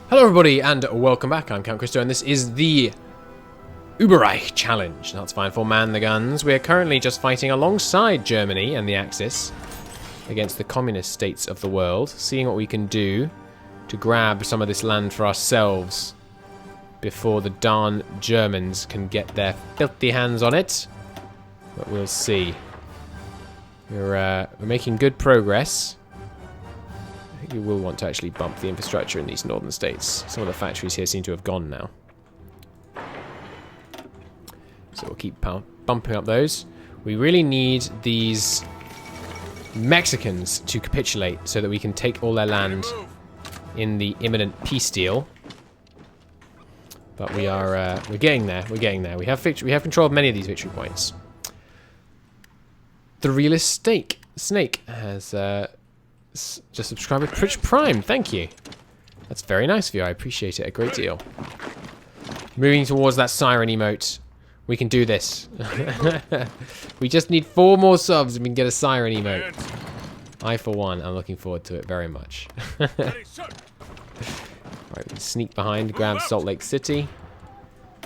Hello everybody and welcome back. I'm Count Christo and this is the Uberreich challenge. That's fine for man the guns. We're currently just fighting alongside Germany and the Axis against the communist states of the world, seeing what we can do to grab some of this land for ourselves before the darn Germans can get their filthy hands on it. But we'll see. We're making good progress. I think we will want to actually bump the infrastructure in these northern states. Some of the factories here seem to have gone now. So we'll keep bumping up those. We really need these Mexicans to capitulate so that we can take all their land in the imminent peace deal. But we're getting there. We're getting there. We have control of many of these victory points. The realist snake has just subscribed with Twitch Prime. Thank you. That's very nice of you. I appreciate it a great deal. Moving towards that siren emote. We can do this. We just need 4 more subs and we can get a siren emote. I, for one, am looking forward to it very much. Right, we can sneak behind, grab Salt Lake City.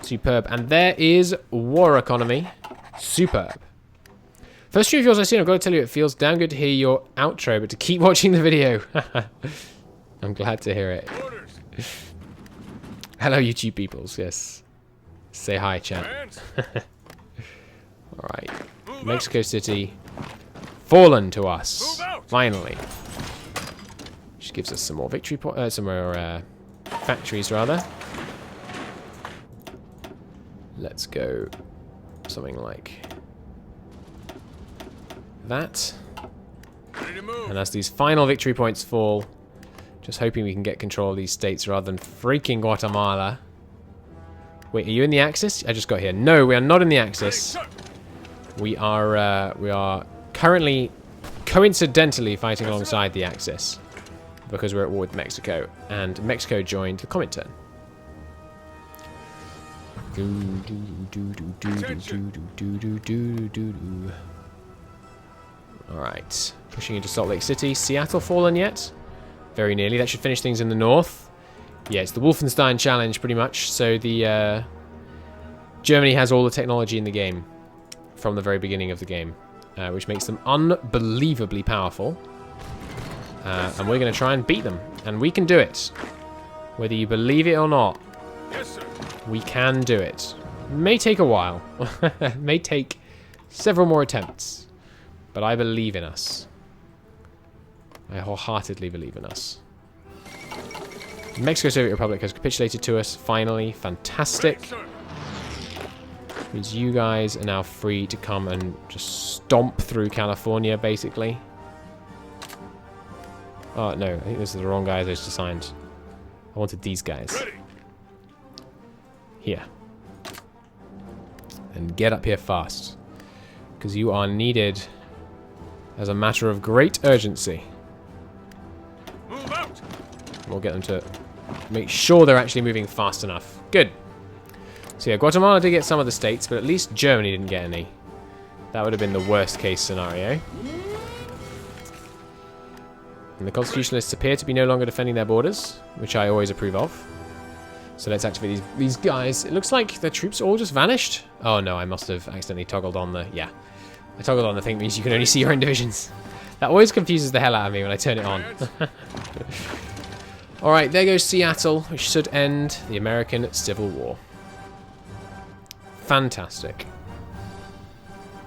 Superb. And there is war economy. Superb. First stream of yours I've seen, I've got to tell you, it feels damn good to hear your outro, but to keep watching the video. I'm glad to hear it. Hello, YouTube peoples, yes. Say hi, chat. Alright. Mexico City. Fallen to us. Finally. Which gives us some more victory points, some more factories, rather. Let's go something like that. And as these final victory points fall, just hoping we can get control of these states rather than freaking Guatemala. Wait, are you in the Axis? I just got here. No, we are not in the Axis. We are currently coincidentally fighting alongside the Axis because we're at war with Mexico, and Mexico joined the Comintern. Alright, pushing into Salt Lake City. Seattle fallen yet? Very nearly. That should finish things in the north. Yeah, it's the Wolfenstein challenge, pretty much. So the Germany has all the technology in the game from the very beginning of the game, which makes them unbelievably powerful. And we're going to try and beat them. And we can do it. Whether you believe it or not, we can do it. May take a while. May take several more attempts. But I believe in us. I wholeheartedly believe in us. Mexico Soviet Republic has capitulated to us, finally. Fantastic. Means you guys are now free to come and just stomp through California, basically. Oh, no. I think this is the wrong guys I just assigned. I wanted these guys. Here. And get up here fast. Because you are needed as a matter of great urgency. We'll get them to make sure they're actually moving fast enough. Good. So yeah, Guatemala did get some of the states, but at least Germany didn't get any. That would have been the worst case scenario. And the constitutionalists appear to be no longer defending their borders, which I always approve of. So let's activate these guys. It looks like the troops all just vanished. Oh no, I must have accidentally toggled on the... Yeah. I toggled on the thing that means you can only see your own divisions. That always confuses the hell out of me when I turn it on. Alright, there goes Seattle, which should end the American Civil War. Fantastic.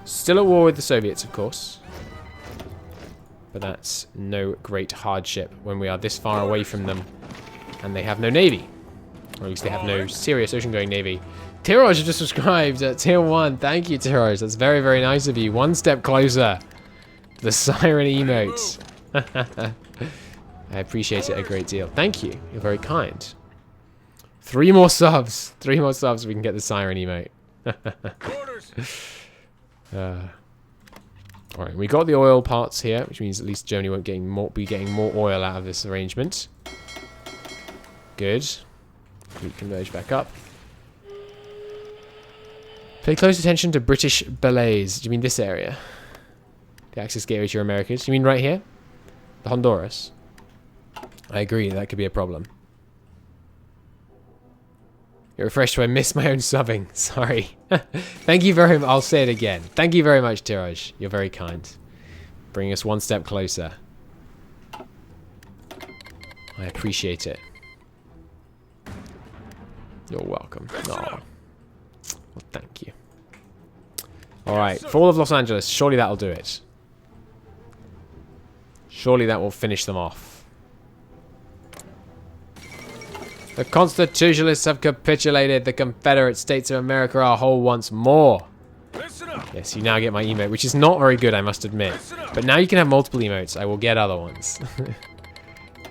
Still at war with the Soviets, of course. But that's no great hardship when we are this far away from them and they have no navy. Or at least they have no serious ocean-going navy. Tiroj just subscribed at tier 1. Thank you, Tiroj. That's very, very nice of you. One step closer to the siren emotes. I appreciate it a great deal. Thank you. You're very kind. 3 more subs. 3 more subs, we can get the siren emote. Alright, we got the oil parts here, which means at least Germany won't be getting more oil out of this arrangement. Good. We converge back up. Pay close attention to British ballets. Do you mean this area? The Axis gateway to your Americas. Do you mean right here? The Honduras? I agree, that could be a problem. Get refreshed when I miss my own subbing. Sorry. Thank you very much. I'll say it again. Thank you very much, Tiraj. You're very kind. Bringing us one step closer. I appreciate it. You're welcome. Oh. Well, thank you. Alright, Fall of Los Angeles. Surely that'll do it. Surely that will finish them off. The Constitutionalists have capitulated. The Confederate States of America are whole once more. Yes, you now get my emote, which is not very good, I must admit. But now you can have multiple emotes. I will get other ones.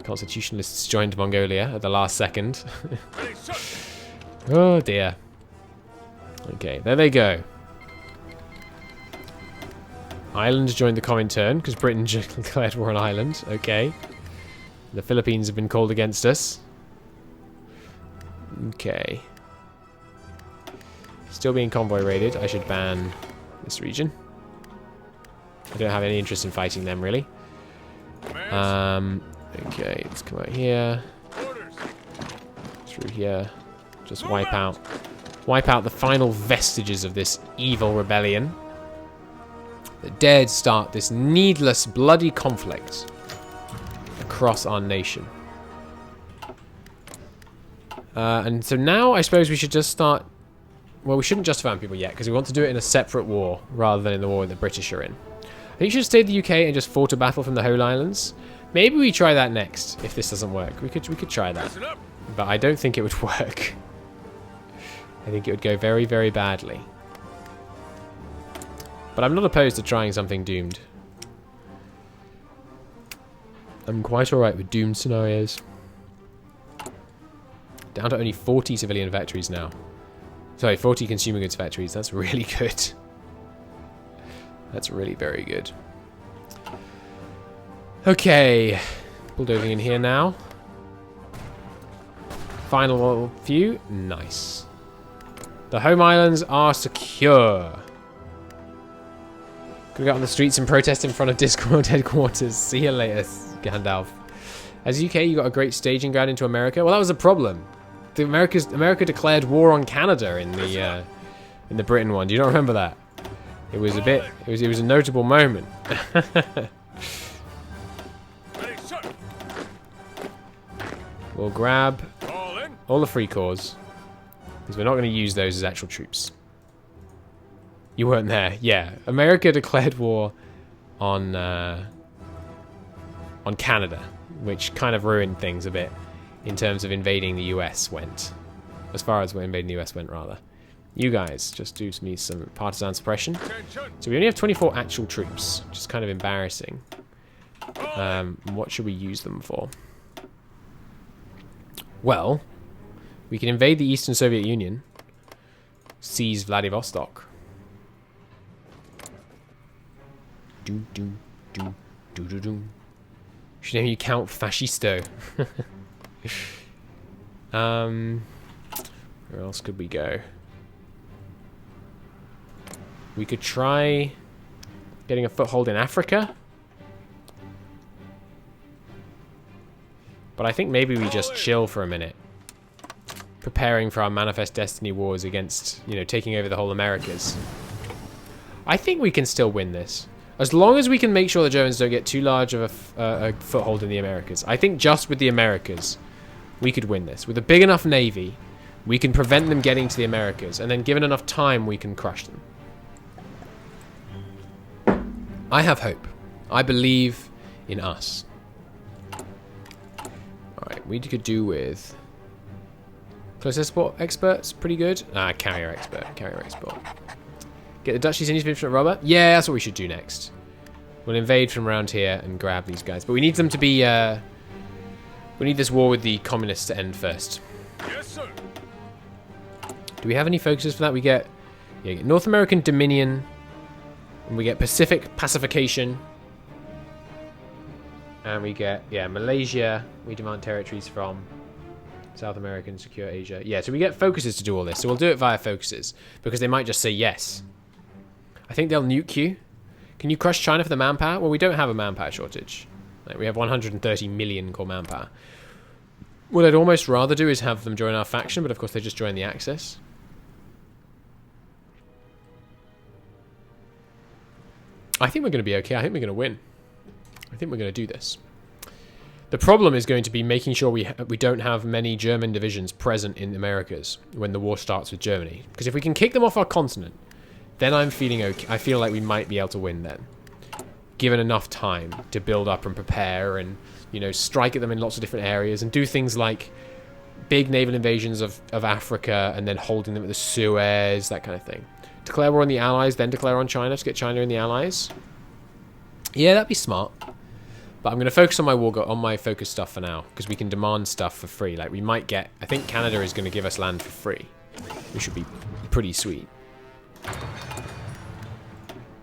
Constitutionalists joined Mongolia at the last second. Oh dear. Okay, there they go. Ireland joined the Comintern because Britain declared war on Ireland. Okay. The Philippines have been called against us. Okay. Still being convoy raided. I should ban this region. I don't have any interest in fighting them, really. Okay, let's come out here. Through here. Just wipe out the final vestiges of this evil rebellion that dared start this needless, bloody conflict across our nation. And so now I suppose we should just start... Well, we shouldn't just found people yet, because we want to do it in a separate war, rather than in the war the British are in. I think you should stay in the UK and just fought a battle from the whole islands. Maybe we try that next, if this doesn't work. We could try that. But I don't think it would work. I think it would go very, very badly. But I'm not opposed to trying something doomed. I'm quite alright with doomed scenarios. Down to only 40 civilian factories now. Sorry, 40 consumer goods factories. That's really good. That's really very good. Okay. Bulldozing in here now. Final few. Nice. The home islands are secure. Could go out on the streets and protest in front of Discord headquarters. See you later, Gandalf. As UK, you got a great staging ground into America. Well, that was a problem. America declared war on Canada in the Britain one. Do you not remember that? It was a bit. It was a notable moment. We'll grab all the free corps because we're not going to use those as actual troops. You weren't there, yeah. America declared war on Canada, which kind of ruined things a bit. In terms of invading the US went. As far as invading the US went, rather. You guys, just do me some partisan suppression. So we only have 24 actual troops, which is kind of embarrassing. What should we use them for? Well, we can invade the Eastern Soviet Union. Seize Vladivostok. Should name you Count Fascisto. Where else could we go? We could try getting a foothold in Africa. But I think maybe we just chill for a minute. Preparing for our Manifest Destiny wars against, you know, taking over the whole Americas. I think we can still win this. As long as we can make sure the Germans don't get too large of a foothold in the Americas. I think just with the Americas, we could win this. With a big enough navy, we can prevent them getting to the Americas. And then given enough time, we can crush them. I have hope. I believe in us. Alright, we could do with... Close export experts, pretty good. Carrier expert, carrier export. Get the Dutch East Indies Infinite Robber? Yeah, that's what we should do next. We'll invade from around here and grab these guys. But we need them to be... we need this war with the communists to end first. Yes, sir. Do we have any focuses for that? We get, get North American Dominion. And we get Pacific Pacification. And we get, Malaysia. We demand territories from. South American, secure Asia. Yeah, so we get focuses to do all this. So we'll do it via focuses. Because they might just say yes. I think they'll nuke you. Can you crush China for the manpower? Well, we don't have a manpower shortage. Like, we have 130 million core manpower. What I'd almost rather do is have them join our faction, but of course they just join the Axis. I think we're going to be okay. I think we're going to win. I think we're going to do this. The problem is going to be making sure we don't have many German divisions present in the Americas when the war starts with Germany. Because if we can kick them off our continent, then I'm feeling okay. I feel like we might be able to win then. Given enough time to build up and prepare and, you know, strike at them in lots of different areas and do things like big naval invasions of Africa and then holding them at the Suez, that kind of thing. Declare war on the Allies, then declare on China to get China in the Allies. Yeah, that'd be smart. But I'm going to focus on my focus stuff for now, because we can demand stuff for free. Like, we might get... I think Canada is going to give us land for free, which should be pretty sweet.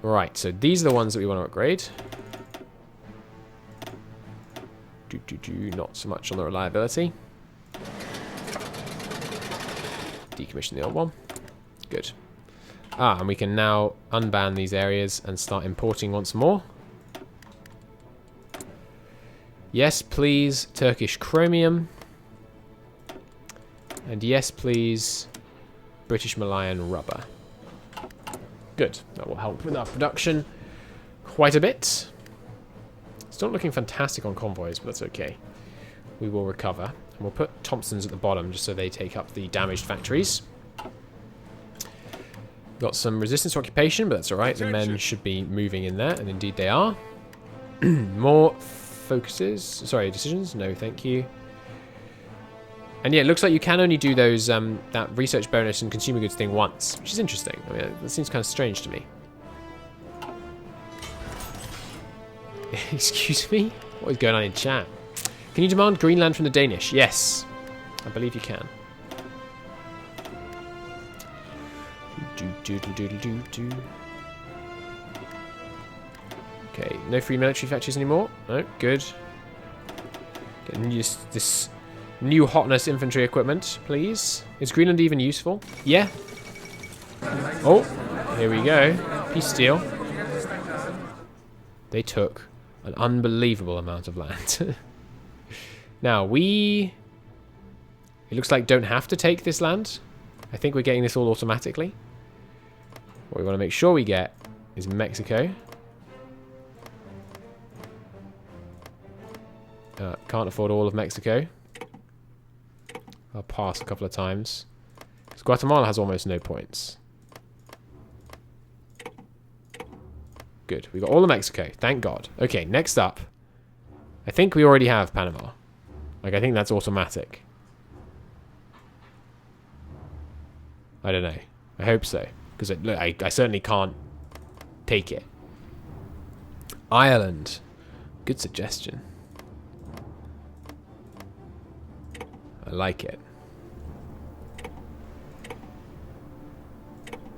Right, so these are the ones that we want to upgrade. Not so much on the reliability. Decommission the old one. Good. Ah, and we can now unban these areas and start importing once more. Yes, please, Turkish chromium. And yes, please, British Malayan rubber. Good. That will help with our production quite a bit. It's not looking fantastic on convoys, but that's okay. We will recover. And we'll put Thompsons at the bottom just so they take up the damaged factories. Got some resistance to occupation, but that's alright. The men should be moving in there, and indeed they are. More focuses. Sorry, decisions? No, thank you. And yeah, it looks like you can only do those that research bonus and consumer goods thing once, which is interesting. I mean, that seems kind of strange to me. Excuse me? What is going on in chat? Can you demand Greenland from the Danish? Yes. I believe you can. Okay, no free military factories anymore. No, good. Getting used to this new hotness infantry equipment, please. Is Greenland even useful? Yeah. Oh, here we go. Peace deal. They took an unbelievable amount of land. Now, it looks like don't have to take this land. I think we're getting this all automatically. What we want to make sure we get is Mexico. Can't afford all of Mexico. I'll pass a couple of times. Because Guatemala has almost no points. Good. We got all of Mexico. Thank God. Okay, next up. I think we already have Panama. Like, I think that's automatic. I don't know. I hope so. Because I certainly can't take it. Ireland. Good suggestion. I like it.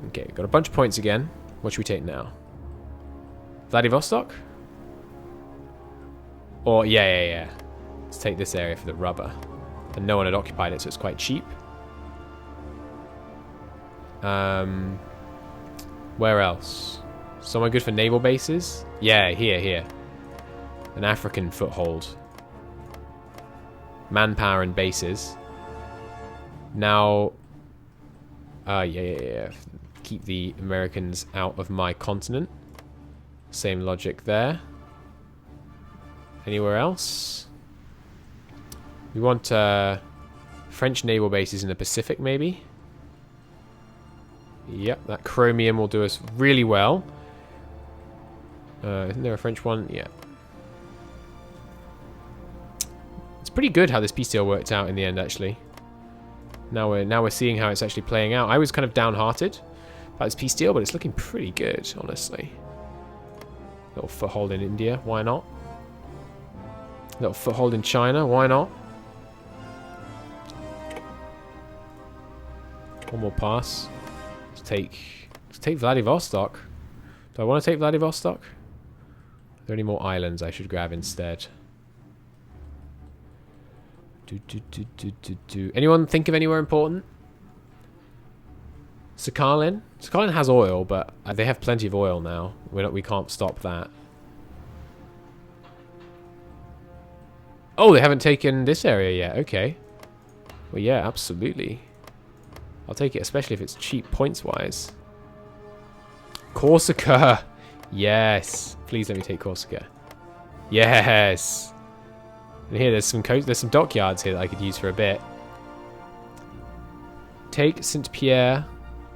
Okay, got a bunch of points again. What should we take now? Vladivostok? Or, yeah. Let's take this area for the rubber. And no one had occupied it, so it's quite cheap. Where else? Somewhere good for naval bases? Yeah, here. An African foothold. Manpower and bases. Now, yeah. Keep the Americans out of my continent. Same logic there. Anywhere else? We want French naval bases in the Pacific, maybe. Yep, that chromium will do us really well. Isn't there a French one? Yeah. It's pretty good how this peace deal worked out in the end, actually. Now we're seeing how it's actually playing out. I was kind of downhearted about this peace deal, but it's looking pretty good, honestly. Little foothold in India, why not? Little foothold in China, why not? One more pass. Let's take Vladivostok. Do I want to take Vladivostok? Are there any more islands I should grab instead? Anyone think of anywhere important? Sakhalin? Sakhalin has oil, but they have plenty of oil now. We can't stop that. Oh, they haven't taken this area yet. Okay. Well, yeah, absolutely. I'll take it, especially if it's cheap points-wise. Corsica. Yes. Please let me take Corsica. Yes. And here, there's some dockyards here that I could use for a bit. Take St. Pierre.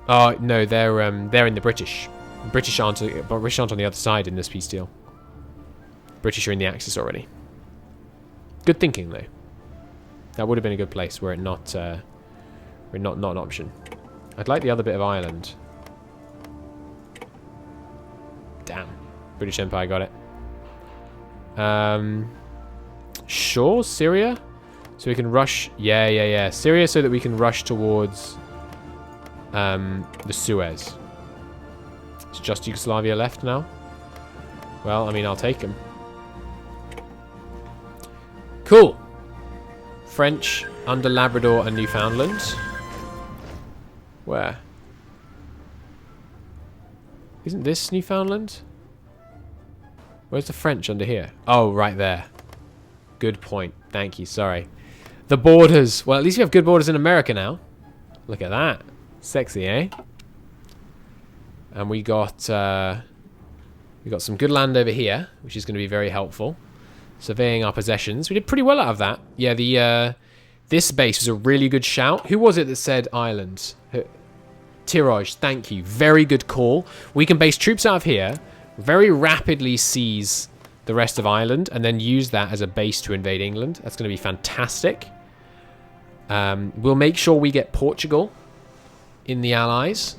Oh no, they're in the British. British aren't on the other side in this peace deal. British are in the Axis already. Good thinking though. That would have been a good place were it not an option. I'd like the other bit of Ireland. Damn. British Empire got it. Sure, Syria? So we can rush... Yeah. Syria so that we can rush towards the Suez. It's just Yugoslavia left now. Well, I mean, I'll take them. Cool. French under Labrador and Newfoundland. Where? Isn't this Newfoundland? Where's the French under here? Oh, right there. Good point. Thank you. Sorry. The borders. Well, at least we have good borders in America now. Look at that. Sexy, eh? And we got some good land over here, which is going to be very helpful. Surveying our possessions. We did pretty well out of that. Yeah, this base was a really good shout. Who was it that said Ireland? Tirage, thank you. Very good call. We can base troops out of here, very rapidly seize the rest of Ireland, and then use that as a base to invade England. That's going to be fantastic. We'll make sure we get Portugal in the Allies,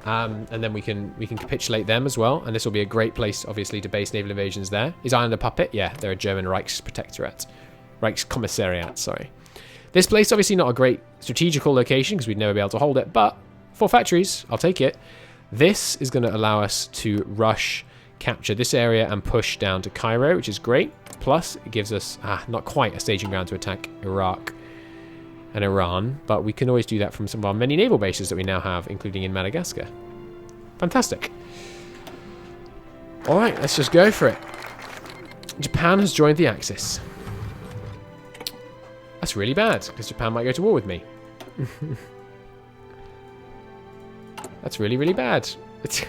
and then we can capitulate them as well. And this will be a great place, obviously, to base naval invasions there. Is Ireland a puppet? Yeah, they're a German Reichsprotectorate. Reichskommissariat, sorry. This place, obviously not a great strategical location because we'd never be able to hold it, but 4 factories, I'll take it. This is going to allow us to rush, capture this area and push down to Cairo, which is great. Plus, it gives us, not quite a staging ground to attack Iraq and Iran, but we can always do that from some of our many naval bases that we now have, including in Madagascar. Fantastic. Alright, let's just go for it. Japan has joined the Axis. That's really bad, because Japan might go to war with me. That's really, really bad. But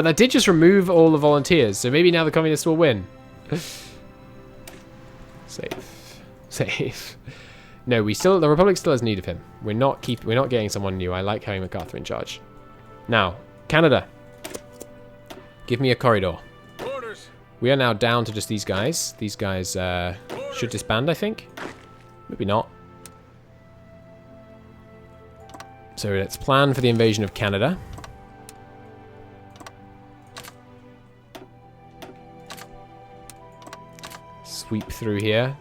that did just remove all the volunteers, so maybe now the communists will win. Safe. No, the Republic still has need of him. We're not getting someone new. I like having MacArthur in charge. Now, Canada. Give me a corridor. Orders. We are now down to just these guys. These guys should disband, I think. Maybe not. So let's plan for the invasion of Canada. Sweep through here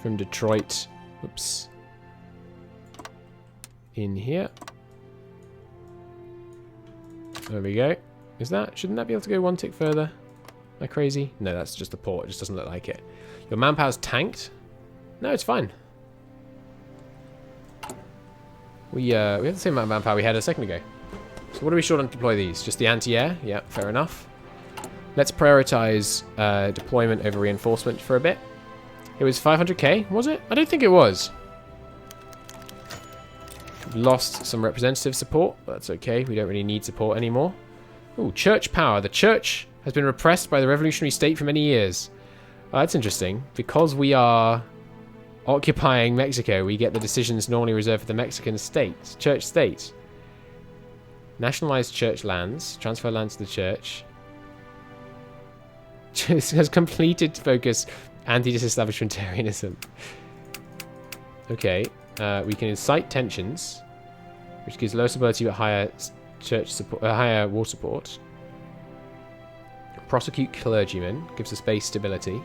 from Detroit. Oops. In here. There we go. Shouldn't that be able to go one tick further? Am I crazy? No, that's just the port. It just doesn't look like it. Your manpower's tanked? No, it's fine. We have the same amount of manpower we had a second ago. So what are we short on to deploy these? Just the anti-air? Yeah, fair enough. Let's prioritize deployment over reinforcement for a bit. It was 500k, was it? I don't think it was. Lost some representative support, but that's okay. We don't really need support anymore. Ooh, church power. The church has been repressed by the revolutionary state for many years. Oh, that's interesting. Because we are occupying Mexico, we get the decisions normally reserved for the Mexican state, church state. Nationalized church lands, transfer lands to the church. Has completed focus anti-disestablishmentarianism. Okay, we can incite tensions, which gives low stability but higher church support, higher war support. Prosecute clergymen, gives us base stability.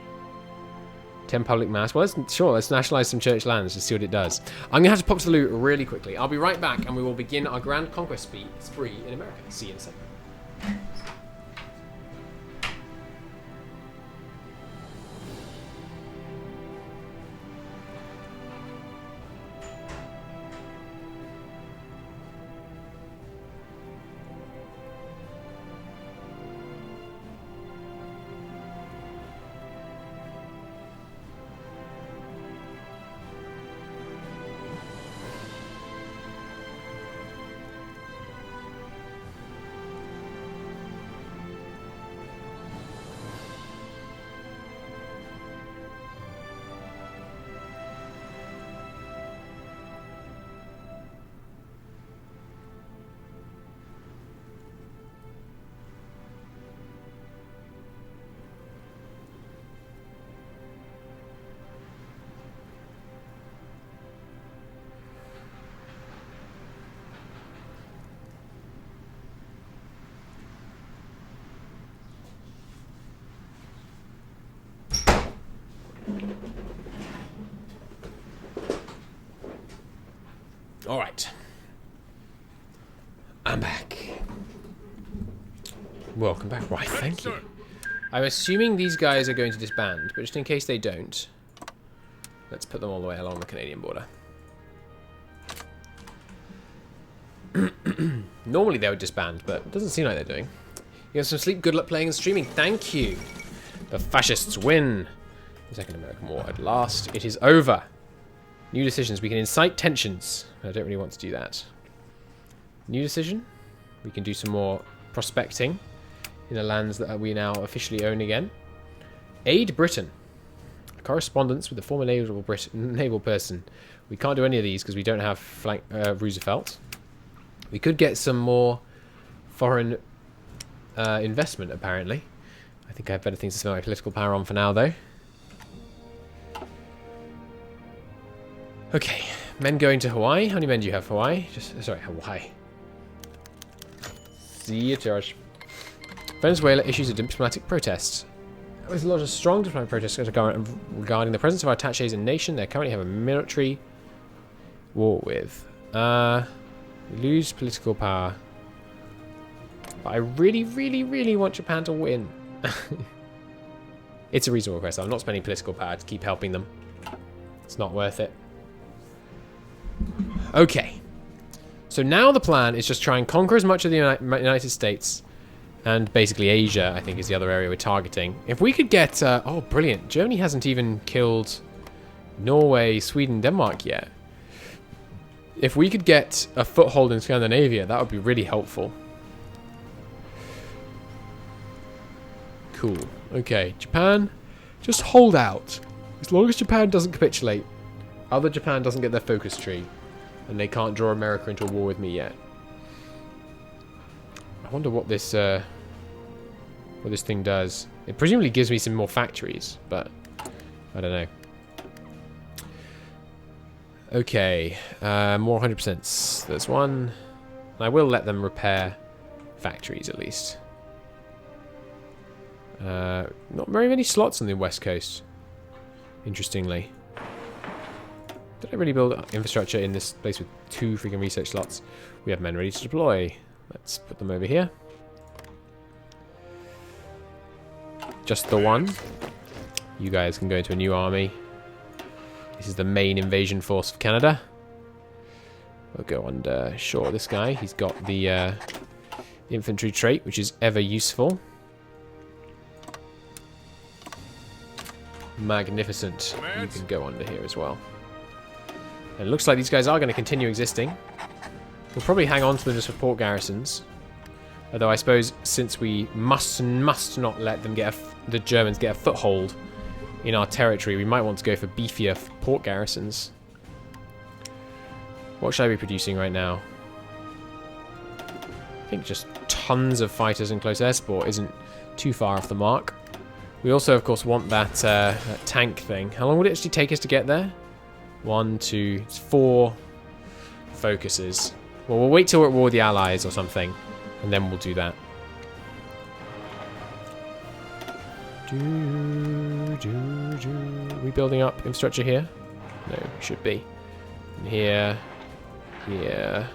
10 public mass. Well, let's nationalize some church lands to see what it does. I'm gonna have to pop to the loot really quickly. I'll be right back, and we will begin our grand conquest spree in America. See you in a second. Alright. I'm back. Welcome back. Why, thank you. I'm assuming these guys are going to disband, but just in case they don't, let's put them all the way along the Canadian border. Normally they would disband, but it doesn't seem like they're doing. You have some sleep. Good luck playing and streaming. Thank you. The fascists win. The Second American War at last. It is over. New decisions. We can incite tensions. I don't really want to do that. New decision. We can do some more prospecting in the lands that we now officially own again. Aid Britain. Correspondence with the former naval person. We can't do any of these because we don't have Roosevelt. We could get some more foreign investment, apparently. I think I have better things to spend my political power on for now, though. Okay, men going to Hawaii. How many men do you have, Hawaii? Sorry, Hawaii. See you, George. Venezuela issues a diplomatic protest. There was a lot of strong diplomatic protests regarding the presence of our attachés in nation they currently have a military war with. We lose political power. But I really, really, really want Japan to win. It's a reasonable request. I'm not spending political power to keep helping them. It's not worth it. Okay. So now the plan is just try and conquer as much of the United States and basically Asia, I think, is the other area we're targeting. If we could get... oh, brilliant. Germany hasn't even killed Norway, Sweden, Denmark yet. If we could get a foothold in Scandinavia, that would be really helpful. Cool. Okay, Japan, just hold out. As long as Japan doesn't capitulate, other Japan doesn't get their focus tree, and they can't draw America into a war with me yet. I wonder what this thing does. It presumably gives me some more factories, but I don't know. Okay, more 100%. There's one. I will let them repair factories at least. Not very many slots on the west coast, interestingly. Did I really build infrastructure in this place with 2 freaking research slots? We have men ready to deploy. Let's put them over here. Just the one. You guys can go into a new army. This is the main invasion force of Canada. We'll go under Shaw, this guy. He's got the infantry trait, which is ever useful. Magnificent. You can go under here as well. And it looks like these guys are going to continue existing. We'll probably hang on to them to support garrisons. Although I suppose since we must not let them get the Germans get a foothold in our territory, we might want to go for beefier port garrisons. What should I be producing right now? I think just tons of fighters and close air support isn't too far off the mark. We also, of course, want that tank thing. How long would it actually take us to get there? 1, 2, 4 focuses. Well, we'll wait till we're at war with the Allies or something, and then we'll do that. Are we building up infrastructure here? No, we should be. And here, here.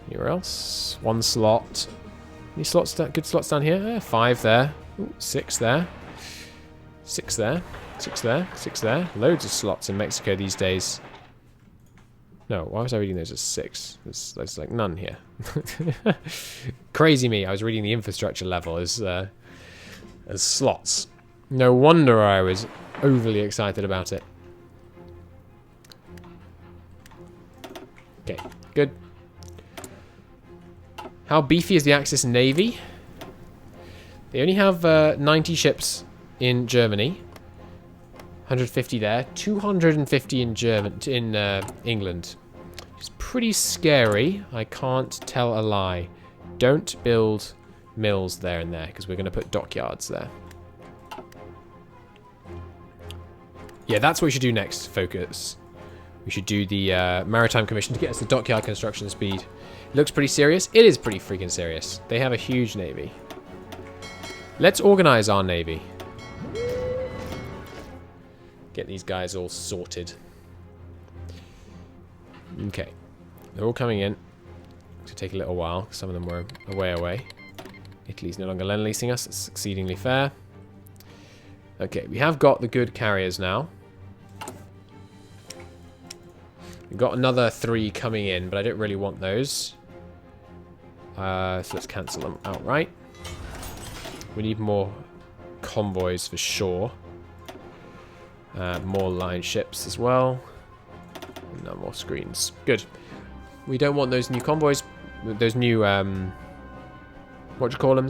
Anywhere else? 1 slot. Any slots? Good slots down here? 5 there. Ooh, 6 there. 6 there. 6 there. 6 there. Loads of slots in Mexico these days. No, why was I reading those as 6? There's like none here. Crazy me. I was reading the infrastructure level as slots. No wonder I was overly excited about it. Okay, good. How beefy is the Axis Navy? They only have 90 ships in Germany. 150 there. 250 in England. It's pretty scary. I can't tell a lie. Don't build mills there and there, because we're going to put dockyards there. Yeah, that's what we should do next, focus. We should do the Maritime Commission to get us the dockyard construction speed. It looks pretty serious. It is pretty freaking serious. They have a huge navy. Let's organize our navy. Get these guys all sorted. Okay. They're all coming in. It's going to take a little while. Some of them were away. Italy's no longer lend-leasing us. It's exceedingly fair. Okay, we have got the good carriers now. We've got another 3 coming in, but I don't really want those. So let's cancel them outright. We need more convoys for sure. More line ships as well. No more screens. Good. We don't want those new convoys. Those new, what do you call them?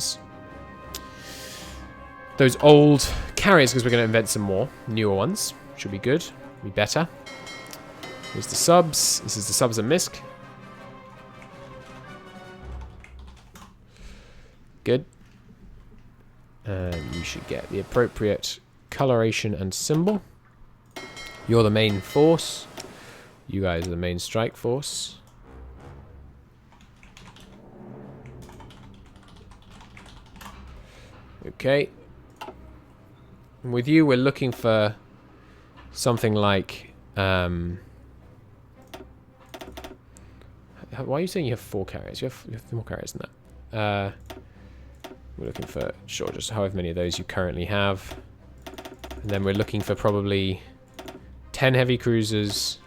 Those old carriers, because we're going to invent some more. Newer ones. Should be good. Be better. Here's the subs. This is the subs and MISC. Good. And you should get the appropriate coloration and symbol. You're the main force. You guys are the main strike force. Okay. And with you, we're looking for something like... why are you saying you have 4 carriers? You have more carriers than that. We're looking for, sure, just however many of those you currently have. And then we're looking for probably 10 heavy cruisers,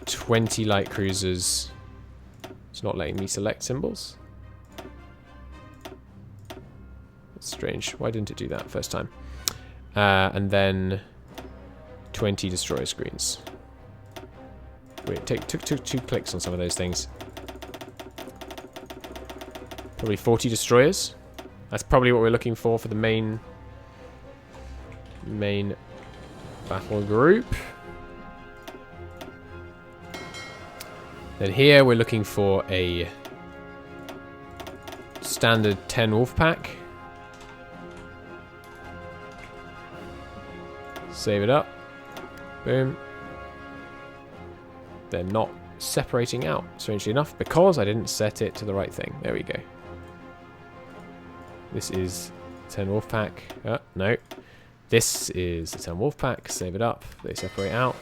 20 light cruisers. It's not letting me select symbols. That's strange. Why didn't it do that first time? And then 20 destroyer screens. Wait, took 2 clicks on some of those things. Probably 40 destroyers. That's probably what we're looking for the main battle group. Then here we're looking for a standard 10 Wolfpack. Save it up. Boom. They're not separating out, strangely enough, because I didn't set it to the right thing. There we go. This is 10 Wolfpack. No. This is the 10 Wolfpack. Save it up. They separate out.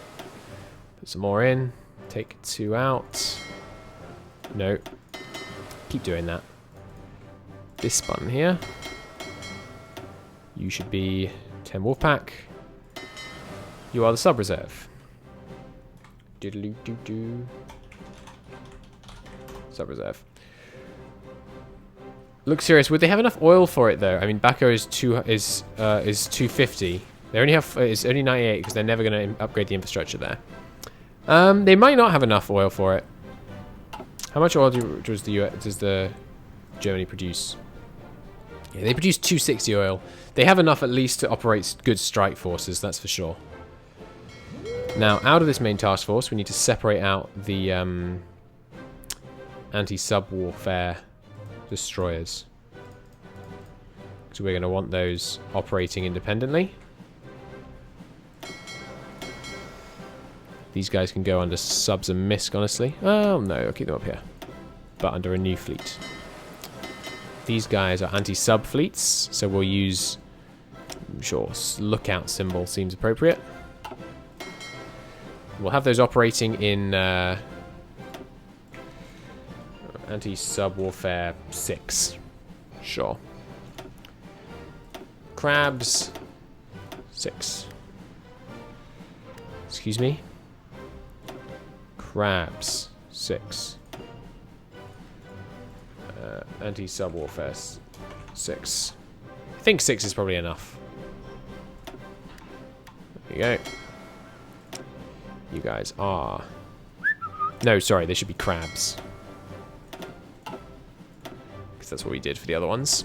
Put some more in. Take 2 out. No. Keep doing that. This button here. You should be 10 Wolfpack. You are the sub-reserve. Doodaloo-doo-doo. Sub-reserve. Look serious. Would they have enough oil for it though? I mean, Baco is 250. They only have it's only 98 because they're never going to upgrade the infrastructure there. They might not have enough oil for it. How much oil does the Germany produce? Yeah, they produce 260 oil. They have enough at least to operate good strike forces. That's for sure. Now, out of this main task force, we need to separate out the anti-sub warfare destroyers. So we're going to want those operating independently. These guys can go under subs and MISC, honestly. Oh, no, I'll keep them up here. But under a new fleet. These guys are anti-sub fleets, so we'll use... Sure, lookout symbol seems appropriate. We'll have those operating in anti-sub warfare 6. Sure. Crabs 6. Excuse me. Crabs 6. Anti-sub warfare 6. I think 6 is probably enough. There you go. You guys are... No, sorry, they should be crabs. Because that's what we did for the other ones.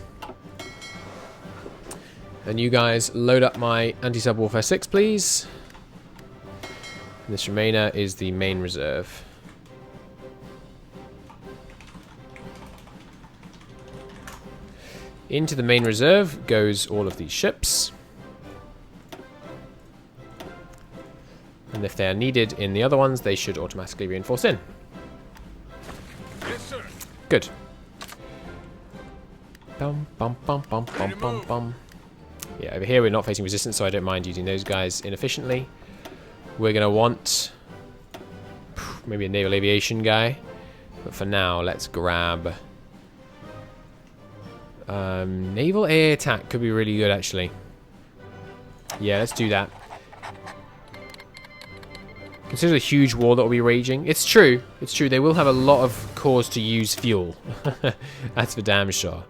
And you guys load up my anti-sub warfare 6, please. And this remainder is the main reserve. Into the main reserve goes all of these ships. And if they are needed in the other ones, they should automatically reinforce in. Yes, sir. Good. Bum, bum, bum, bum, bum, bum, bum. Yeah, over here we're not facing resistance, so I don't mind using those guys inefficiently. We're going to want Maybe a naval aviation guy. But for now, let's grab... naval air attack could be really good, actually. Yeah, let's do that. Consider the huge war that will be raging. It's true. It's true. They will have a lot of cause to use fuel. That's for damn sure.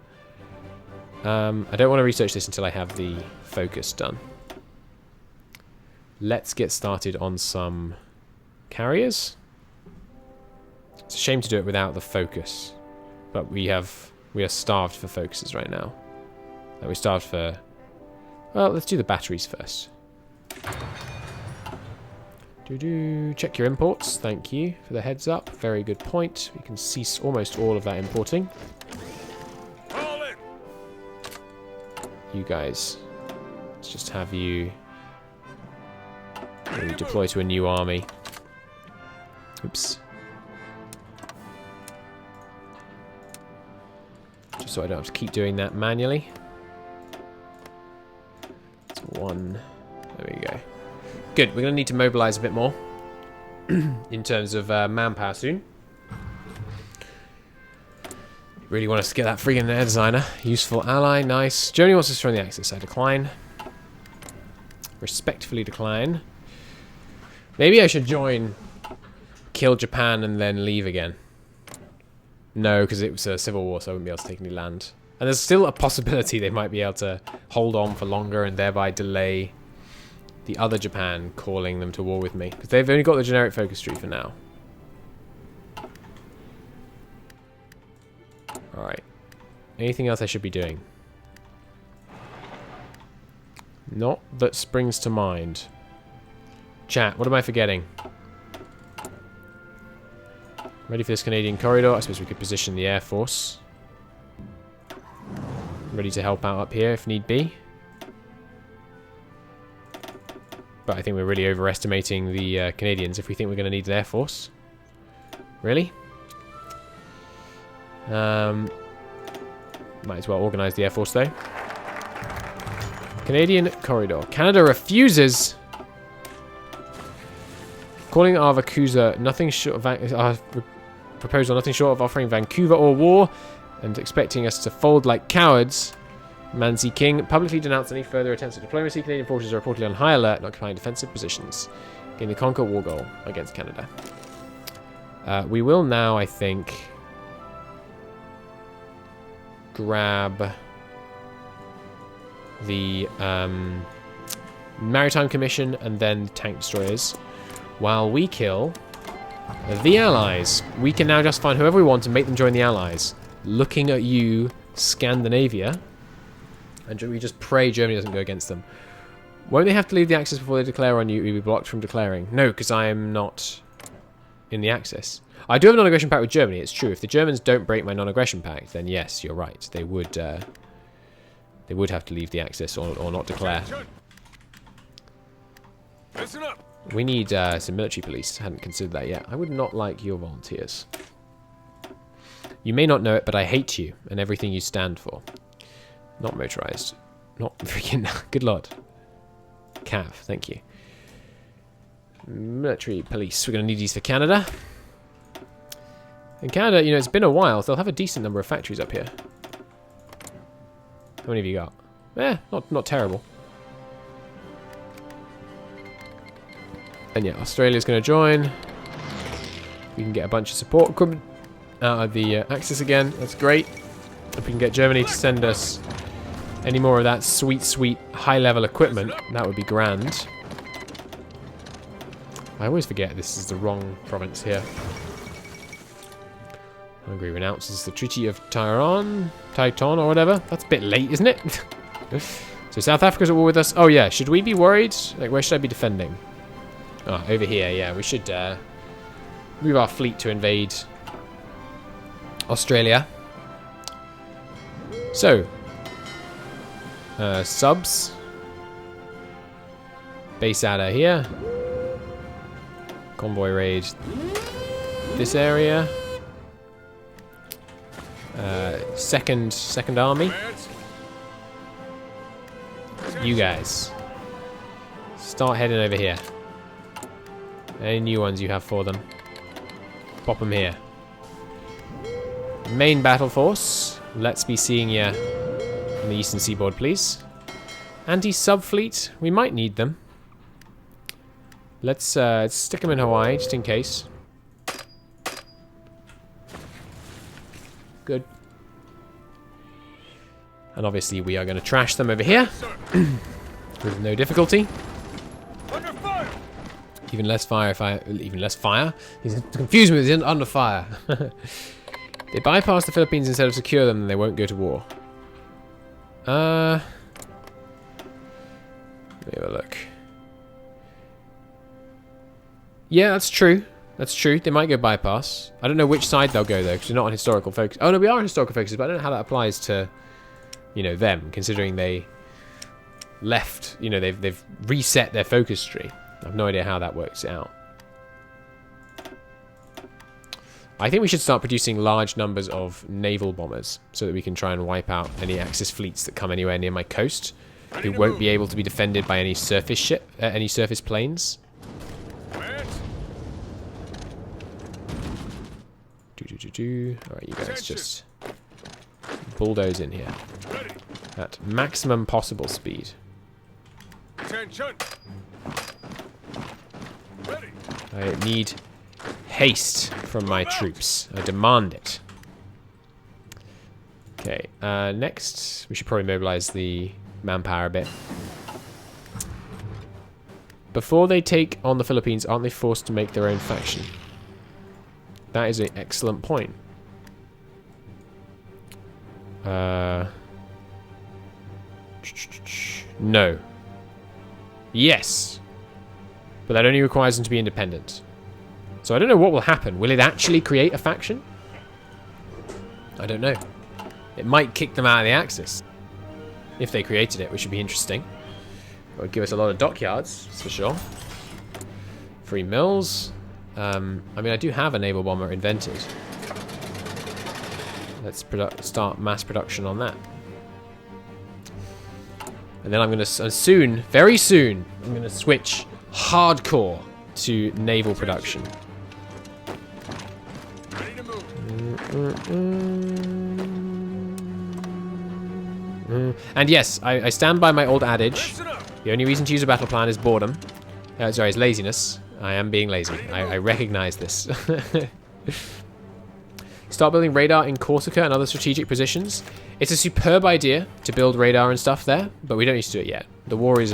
I don't want to research this until I have the focus done. Let's get started on some carriers. It's a shame to do it without the focus. But we are starved for focuses right now. We're starved for... Well, let's do the batteries first. Check your imports. Thank you for the heads up. Very good point. We can cease almost all of that importing. You guys. Let's just have you deploy to a new army. Oops. Just so I don't have to keep doing that manually. That's one. There we go. Good. We're going to need to mobilize a bit more in terms of manpower soon. Really want us to get that friggin' air designer. Useful ally. Nice. Germany wants us to run the Axis. I decline. Respectfully decline. Maybe I should join, kill Japan, and then leave again. No, because it was a civil war, so I wouldn't be able to take any land. And there's still a possibility they might be able to hold on for longer and thereby delay the other Japan calling them to war with me. Because they've only got the generic focus tree for now. Alright. Anything else I should be doing? Not that springs to mind. Chat, what am I forgetting? Ready for this Canadian corridor? I suppose we could position the Air Force. Ready to help out up here if need be. But I think we're really overestimating the Canadians if we think we're going to need an Air Force. Really? Might as well organise the Air Force though. Canadian corridor. Canada refuses. Calling our Vancouver nothing short of proposal nothing short of offering Vancouver or war and expecting us to fold like cowards. Manzi King publicly denounced any further attempts at diplomacy. Canadian forces are reportedly on high alert and occupying defensive positions. Getting the conquer war goal against Canada. We will now, I think, grab the Maritime Commission and then tank destroyers while we kill the Allies. We can now just find whoever we want and make them join the Allies. Looking at you, Scandinavia. And we just pray Germany doesn't go against them. Won't they have to leave the Axis before they declare on you? We'll be blocked from declaring. No, because I am not in the Axis. I do have a non-aggression pact with Germany, it's true. If the Germans don't break my non-aggression pact, then yes, you're right. They would have to leave the Axis or not declare. Listen up. We need some military police. I hadn't considered that yet. I would not like your volunteers. You may not know it, but I hate you and everything you stand for. Not motorized. Not freaking... Good lord. Cav, thank you. Military police. We're going to need these for Canada. In Canada, you know, it's been a while. So they'll have a decent number of factories up here. How many have you got? Eh, not terrible. And yeah, Australia's going to join. We can get a bunch of support equipment out of the Axis again. That's great. If we can get Germany to send us any more of that sweet, sweet high-level equipment, that would be grand. I always forget this is the wrong province here. Hungary renounces the Treaty of Taiton or whatever. That's a bit late, isn't it? So South Africa's at war with us. Oh yeah, should we be worried? Like, where should I be defending? Oh, over here, yeah. We should move our fleet to invade Australia. So, subs. Base out of here. Convoy raid this area. Second army. You guys. Start heading over here. Any new ones you have for them? Pop them here. Main battle force. Let's be seeing you on the eastern seaboard, please. Anti-sub fleet. We might need them. Let's stick them in Hawaii, just in case. Good. And obviously we are going to trash them over here. With no difficulty. Under fire! Even less fire if I... Even less fire? He's confused me with under fire. They bypass the Philippines instead of secure them, then they won't go to war. Let me have a look. Yeah, that's true. That's true. They might go bypass. I don't know which side they'll go, though, because we're not on historical focus. Oh, no, we are on historical focus, but I don't know how that applies to, you know, them, considering they left, you know, they've reset their focus tree. I have no idea how that works out. I think we should start producing large numbers of naval bombers so that we can try and wipe out any Axis fleets that come anywhere near my coast, who won't be able to be defended by any surface any surface planes. Alright, you guys just bulldoze in here at maximum possible speed. Attention. Ready. I need haste from my troops. I demand it. Okay, next we should probably mobilize the manpower a bit. Before they take on the Philippines, aren't they forced to make their own faction? That is an excellent point. No. Yes. But that only requires them to be independent. So I don't know what will happen. Will it actually create a faction? I don't know. It might kick them out of the Axis. If they created it, which would be interesting. It would give us a lot of dockyards, that's for sure. Free mills. I mean, I do have a naval bomber invented. Let's start mass production on that. And then I'm going to, soon, very soon, I'm going to switch hardcore to naval production. Ready to move. And yes, I stand by my old adage. Listen up. The only reason to use a battle plan is boredom. Sorry, it's laziness. I am being lazy. I recognize this. Start building radar in Corsica and other strategic positions. It's a superb idea to build radar and stuff there, but we don't need to do it yet. The war is,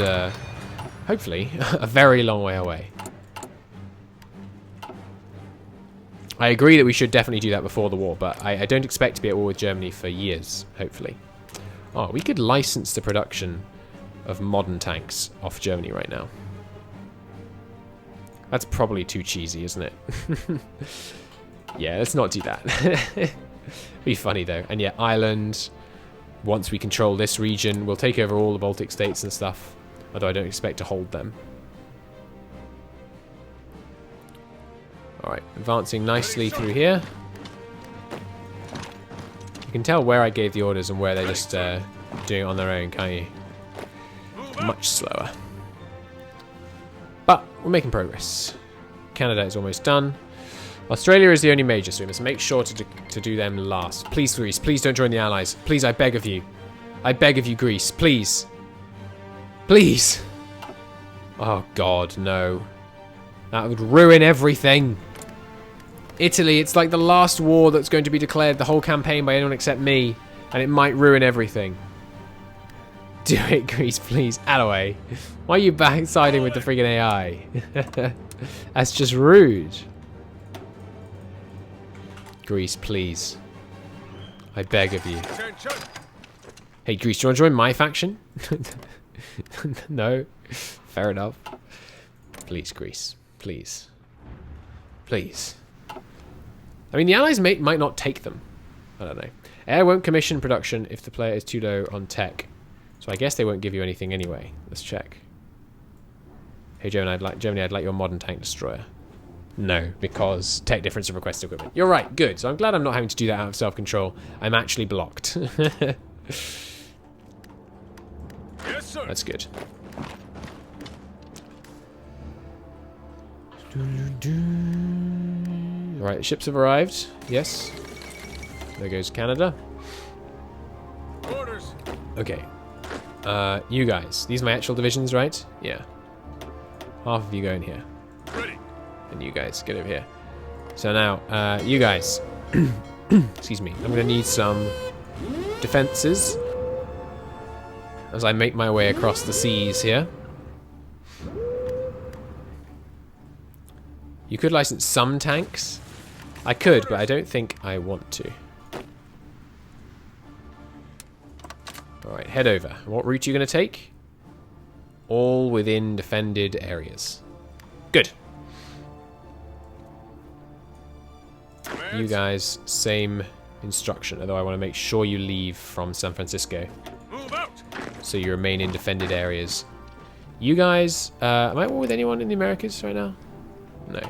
hopefully, a very long way away. I agree that we should definitely do that before the war, but I don't expect to be at war with Germany for years, hopefully. Oh, we could license the production of modern tanks off Germany right now. That's probably too cheesy, isn't it? Yeah, let's not do that. Be funny, though. And yeah, Ireland, once we control this region, we'll take over all the Baltic states and stuff. Although I don't expect to hold them. Alright, advancing nicely through here. You can tell where I gave the orders and where they're just doing it on their own, can't you? Much slower. But we're making progress. Canada is almost done. Australia is the only major, so we must make sure to do them last. Please, Greece, please don't join the Allies. Please, I beg of you. I beg of you, Greece, please. Please. Oh, God, no. That would ruin everything. Italy, it's like the last war that's going to be declared the whole campaign by anyone except me, and it might ruin everything. Do it, Greece, please. Alloway. Why are you backsiding with the friggin' AI? That's just rude. Greece, please. I beg of you. Attention. Hey, Greece, do you want to join my faction? No? Fair enough. Please, Greece. Please. Please. I mean, the Allies might not take them. I don't know. Air won't commission production if the player is too low on tech. So I guess they won't give you anything anyway. Let's check. Hey, Germany, I'd like your modern tank destroyer. No, because tech difference of requested equipment. You're right, good. So I'm glad I'm not having to do that out of self-control. I'm actually blocked. Yes, sir. That's good. Right, ships have arrived. Yes. There goes Canada. Orders. Okay. You guys. These are my actual divisions, right? Yeah. Half of you go in here. Ready. And you guys get over here. So now, you guys. Excuse me. I'm going to need some defenses as I make my way across the seas here. You could license some tanks. I could, but I don't think I want to. Alright, head over. What route are you going to take? All within defended areas. Good. You guys, same instruction, although I want to make sure you leave from San Francisco. Move out. So you remain in defended areas. You guys, am I at war with anyone in the Americas right now? No.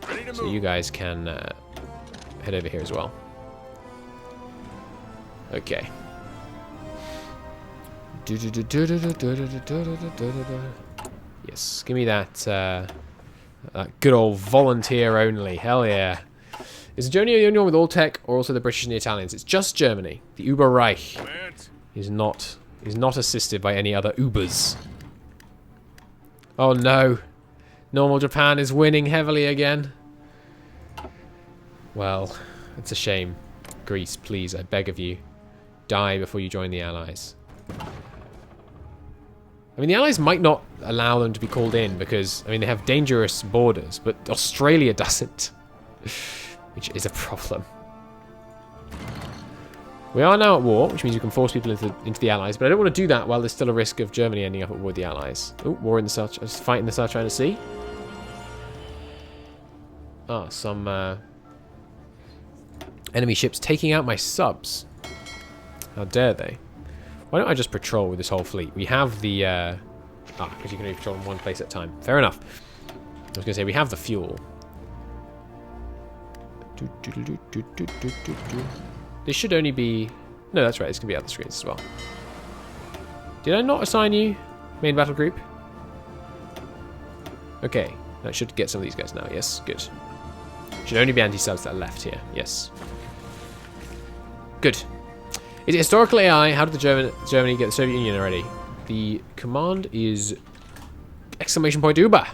Ready to So move. you guys can head over here as well. Okay. Yes, give me that good old volunteer only. Hell yeah. Is Germany the only one with all tech, or also the British and the Italians? It's just Germany. The Uberreich Command. is not assisted by any other Ubers. Oh no. Normal Japan is winning heavily again. Well, it's a shame. Greece, please, I beg of you. Die before you join the Allies. I mean, the Allies might not allow them to be called in because, I mean, they have dangerous borders, but Australia doesn't. Which is a problem. We are now at war, which means we can force people into the Allies, but I don't want to do that while there's still a risk of Germany ending up at war with the Allies. Oh, war in the South, fight in the South China Sea. Ah, some enemy ships taking out my subs. How dare they? Why don't I just patrol with this whole fleet? We have the... because you can only patrol in one place at a time. Fair enough. I was going to say, we have the fuel. This should only be... No, that's right. It's going to be other screens as well. Did I not assign you main battle group? Okay. That should get some of these guys now. Yes, good. Should only be anti-subs that are left here. Yes. Good. Is it historical AI? How did Germany get the Soviet Union already? The command is exclamation point Uber.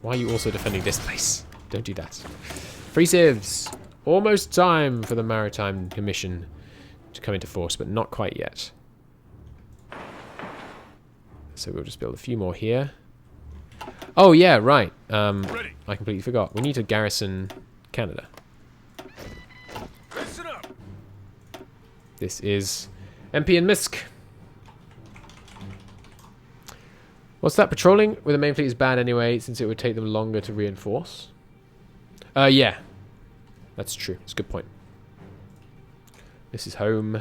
Why are you also defending this place? Don't do that. Free civs. Almost time for the Maritime Commission to come into force, but not quite yet. So we'll just build a few more here. Oh yeah, right. I completely forgot. We need to garrison Canada. Listen up. This is MP and Misk. What's that? Patrolling with the main fleet is bad anyway, since it would take them longer to reinforce. Yeah. That's true. It's a good point. This is home.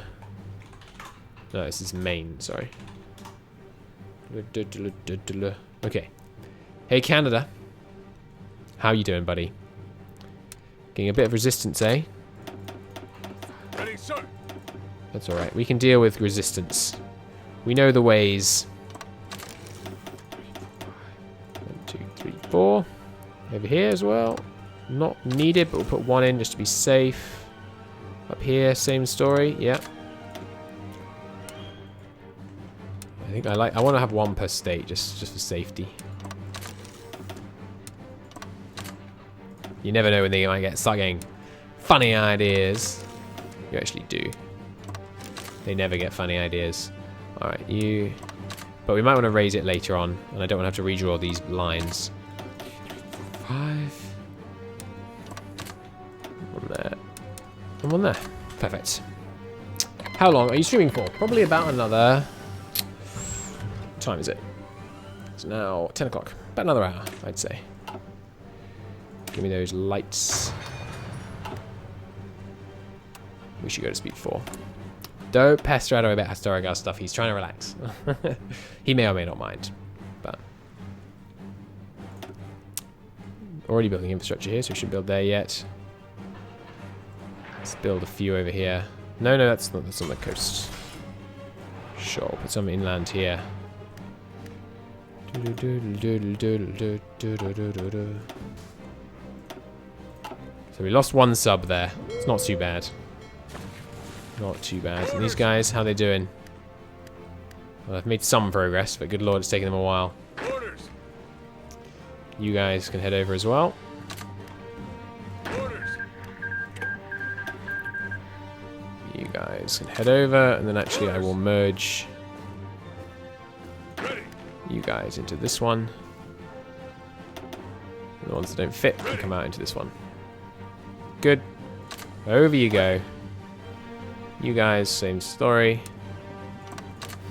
No, this is main, sorry. Okay. Hey, Canada. How you doing, buddy? Getting a bit of resistance, eh? Ready, sir. That's alright. We can deal with resistance. We know the ways. 1, 2, 3, 4. Over here as well. Not needed, but we'll put one in just to be safe. Up here, same story. Yeah. I want to have one per state, just for safety. You never know when they might start getting funny ideas. You actually do. They never get funny ideas. Alright, you... But we might want to raise it later on, and I don't want to have to redraw these lines. 5... One there. And one there. Perfect. How long are you streaming for? Probably about another... What time is it? It's now 10 o'clock. About another hour, I'd say. Give me those lights. We should go to speed 4. Don't pester Ado about historical stuff. He's trying to relax. He may or may not mind. But already building infrastructure here, so we should build there yet. Let's build a few over here. No, that's on the coast. Sure, put some inland here. So we lost one sub there. It's not too bad. Not too bad. And these guys, how they doing? Well, they've made some progress, but good lord, it's taken them a while. Orders. You guys can head over as well. Orders. You guys can head over, and then actually I will merge Ready. you guys into this one. And the ones that don't fit can come out into this one. Good. Over you go. You guys, same story.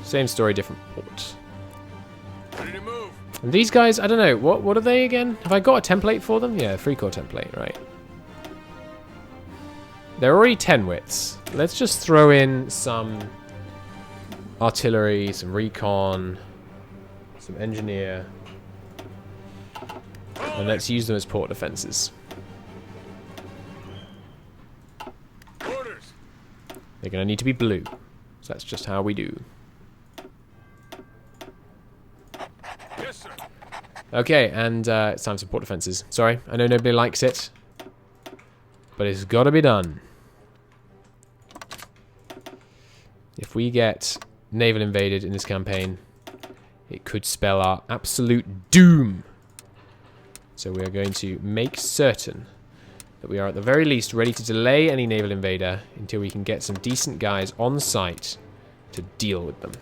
Same story, different port. Ready to move. And these guys, I don't know, what are they again? Have I got a template for them? Yeah, 3-core template, right. They're already 10 wits. Let's just throw in some artillery, some recon, some engineer, and let's use them as port defenses. Orders. They're going to need to be blue. So that's just how we do. Yes, sir. Okay, and it's time for port defenses. Sorry, I know nobody likes it, but it's got to be done. If we get naval invaded in this campaign, it could spell our absolute doom. So we are going to make certain that we are at the very least ready to delay any naval invader until we can get some decent guys on site to deal with them.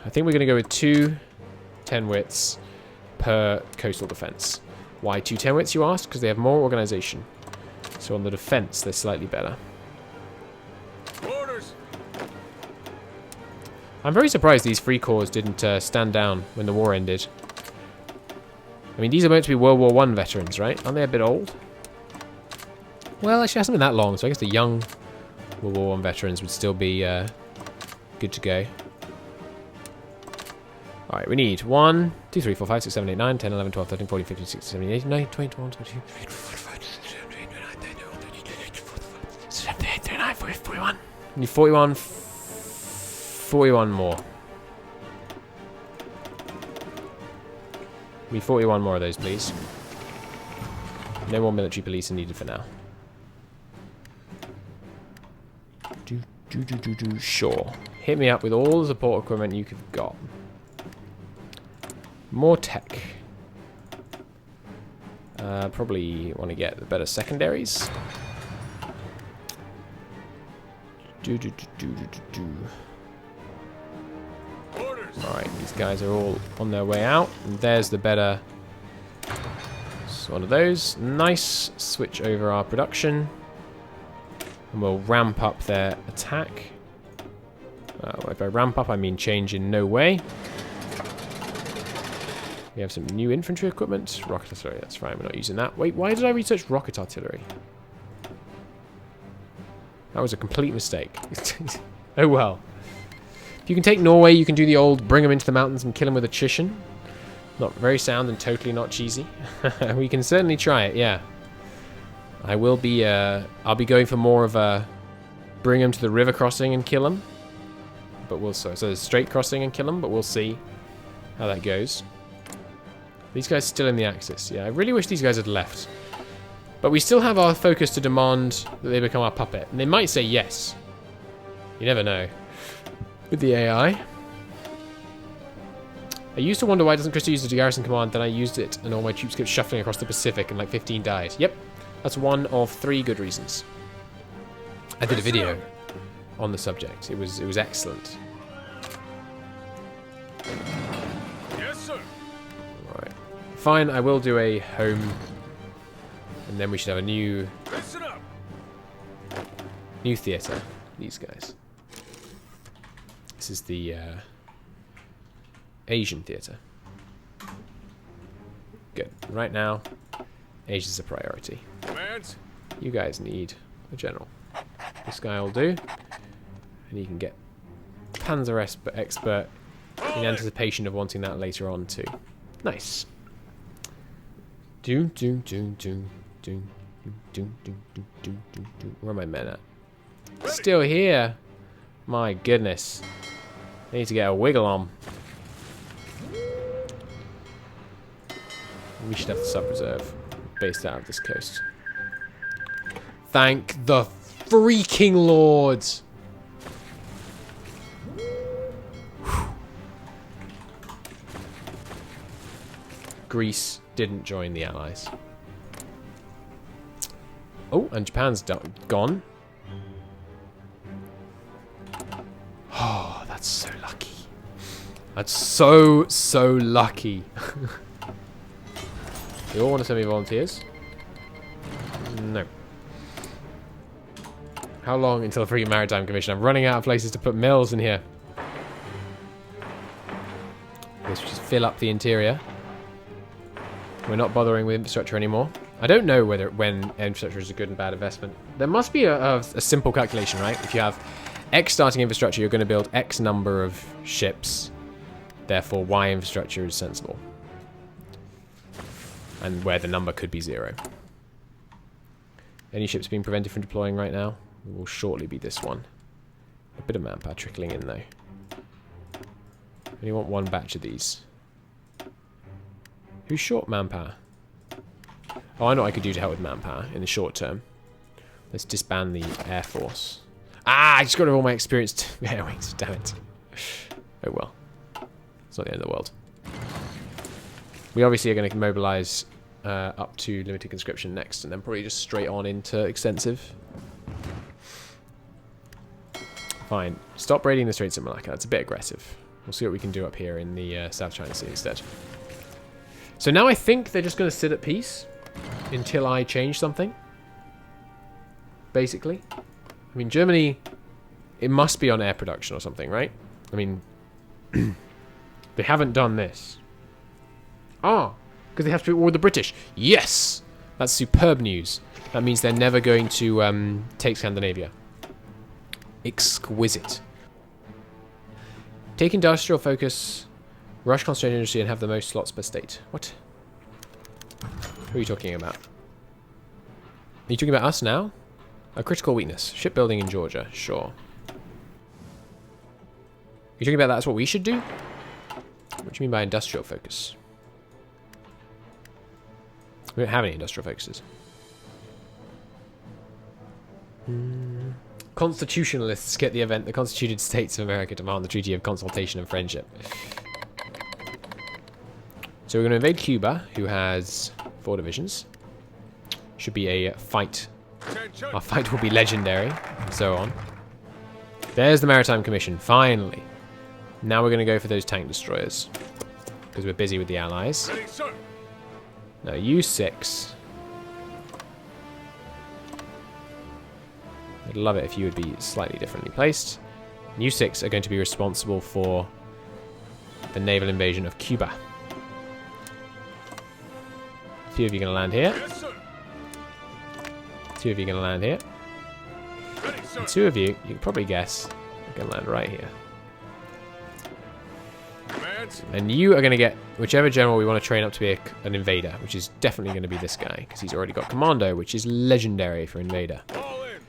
I think we're going to go with 2 10 wits per coastal defense. Why 2 10 wits, you ask? Because they have more organization. So on the defense, they're slightly better. Orders. I'm very surprised these 3 corps didn't stand down when the war ended. I mean, these are meant to be World War I veterans, right? Aren't they a bit old? Well, actually, it hasn't been that long, so I guess the young World War I veterans would still be good to go. Alright, we need 1, 2, 3, 4, 5, 6, 7, 8, 9, 10, 11, 12, 13, 14, 15, 16, 17, 18, 19, 20, 21, 22, 23, 24, 25, 39, 40, 41. We need 41 more. We need 41 more of those, please. No more military police are needed for now. Sure. Hit me up with all the support equipment you could got. More tech. Probably want to get the better secondaries. Alright, these guys are all on their way out. And there's the better... one of those. Nice. Switch over our production. And we'll ramp up their attack. If I ramp up, I mean change in no way. We have some new infantry equipment. Rocket artillery, that's fine, we're not using that. Wait, why did I research rocket artillery? That was a complete mistake. Oh well. If you can take Norway, you can do the old bring them into the mountains and kill them with attrition. Not very sound and totally not cheesy. We can certainly try it, yeah. I will be, I'll be going for more of a bring them to the river crossing and kill them. But we'll, so straight crossing and kill them, but we'll see how that goes. These guys still in the Axis. Yeah, I really wish these guys had left. But we still have our focus to demand that they become our puppet. And they might say yes. You never know. With the AI. I used to wonder why doesn't Krista use the garrison command, then I used it and all my troops kept shuffling across the Pacific and like 15 died. Yep. That's one of 3 good reasons. I did a video on the subject. It was excellent. Yes, sir. Alright. Fine, I will do a home. And then we should have a new Listen up. theatre. These guys. This is the Asian theatre. Good. Right now, Asia's a priority. Commands. You guys need a general. This guy will do. And you can get Panzer expert in anticipation of wanting that later on too. Nice. Where are my men at? Still here. My goodness. I need to get a wiggle on. We should have the sub-reserve based out of this coast. Thank the freaking lords! Greece didn't join the Allies. Oh, and Japan's gone. Oh, that's so lucky. That's so lucky. You all want to send me volunteers? No. How long until the freaking Maritime Commission? I'm running out of places to put mills in here. Let's just fill up the interior. We're not bothering with infrastructure anymore. I don't know when infrastructure is a good and bad investment. There must be a simple calculation, right? If you have X starting infrastructure, you're going to build X number of ships. Therefore, Y infrastructure is sensible. And where the number could be 0. Any ships being prevented from deploying right now? It will shortly be this one. A bit of manpower trickling in, though. Only want one batch of these. Who's short manpower? Oh, I know what I could do to help with manpower in the short term. Let's disband the Air Force. Ah, I just got rid of all my experienced air wings. Damn it. Oh well. It's not the end of the world. We obviously are going to mobilize up to limited conscription next, and then probably just straight on into extensive. Fine. Stop raiding the Straits of Malacca. That's a bit aggressive. We'll see what we can do up here in the South China Sea instead. So now I think they're just going to sit at peace until I change something. Basically. I mean, Germany, it must be on air production or something, right? I mean, they haven't done this. Ah, because they have to be at war with the British. Yes! That's superb news. That means they're never going to take Scandinavia. Exquisite. Take industrial focus, rush concentrated industry, and have the most slots per state. What? Who are you talking about? Are you talking about us now? A critical weakness. Shipbuilding in Georgia. Sure. You talking about that's what we should do? What do you mean by industrial focus? We don't have any industrial focuses. Constitutionalists get the event. The Constituted States of America demand the Treaty of Consultation and Friendship. So we're going to invade Cuba, who has 4 divisions. Should be a fight. Our fight will be legendary, and so on. There's the Maritime Commission, finally. Now we're going to go for those tank destroyers. Because we're busy with the Allies. No, U6. I'd love it if you would be slightly differently placed. U6 are going to be responsible for the naval invasion of Cuba. A few of you are going to land here. Yes, sir. 2 of you are going to land here. Ready, sir. And 2 of you, you can probably guess, are going to land right here. Commands. And you are going to get whichever general we want to train up to be an invader, which is definitely going to be this guy, because he's already got commando, which is legendary for invader. All in.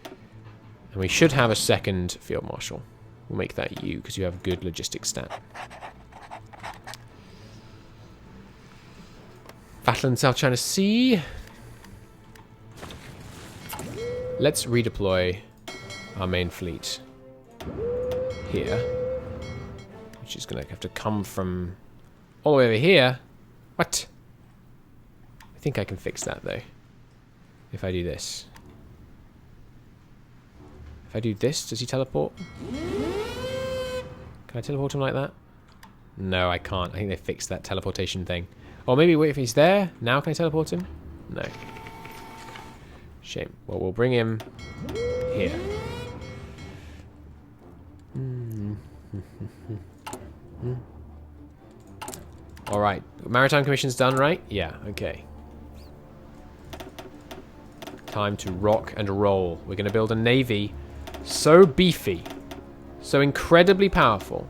And we should have a 2nd field marshal. We'll make that you, because you have good logistics stat. Battle in South China Sea. Let's redeploy our main fleet here, which is going to have to come from all the way over here. What? I think I can fix that, though, if I do this. If I do this, does he teleport? Can I teleport him like that? No, I can't. I think they fixed that teleportation thing. Or maybe wait if he's there. Now can I teleport him? No. Shame. Well, we'll bring him here. Alright. Maritime Commission's done, right? Yeah, okay. Time to rock and roll. We're going to build a navy so beefy, so incredibly powerful,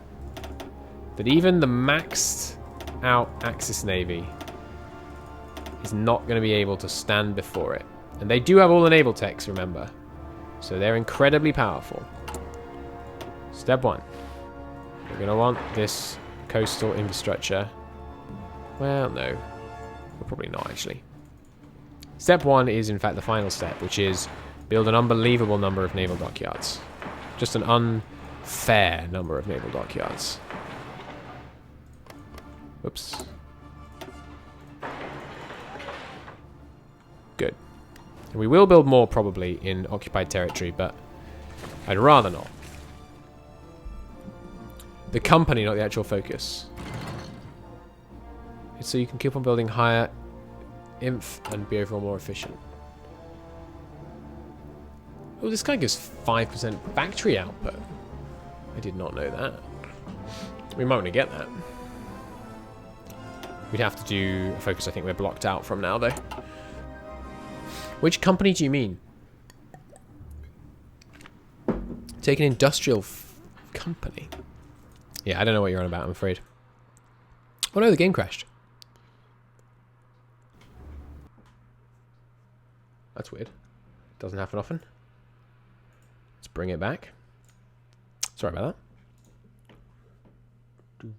that even the maxed out Axis Navy is not going to be able to stand before it. And they do have all the naval techs, remember. So they're incredibly powerful. Step 1. We're going to want this coastal infrastructure. Well, no. Well, probably not, actually. Step 1 is, in fact, the final step, which is build an unbelievable number of naval dockyards. Just an unfair number of naval dockyards. Whoops. Good. And we will build more, probably, in occupied territory, but I'd rather not. The company, not the actual focus. It's so you can keep on building higher inf and be overall more efficient. Oh, this guy gives 5% factory output. I did not know that. We might want to get that. We'd have to do a focus I think we're blocked out from now, though. Which company do you mean? Take an industrial company. Yeah, I don't know what you're on about, I'm afraid. Oh no, the game crashed. That's weird. Doesn't happen often. Let's bring it back. Sorry about that.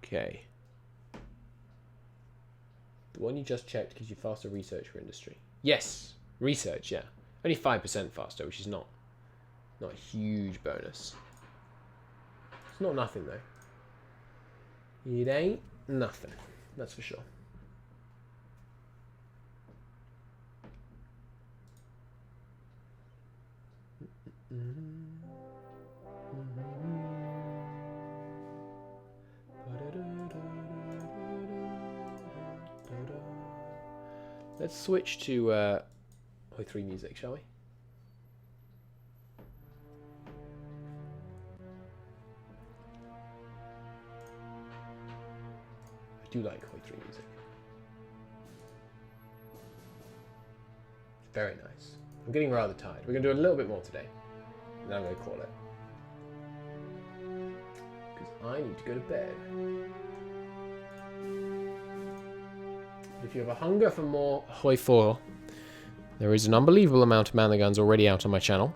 Okay. The one you just checked gives you faster research for industry. Yes, research, yeah. Only 5% faster, which is not a huge bonus. It's not nothing though. It ain't nothing, that's for sure. Let's switch to 3 music, shall we? I do like 3 music. It's very nice. I'm getting rather tired. We're going to do a little bit more today. And then I'm going to call it. Because I need to go to bed. If you have a hunger for more Hoi 4, there is an unbelievable amount of Man the Guns already out on my channel.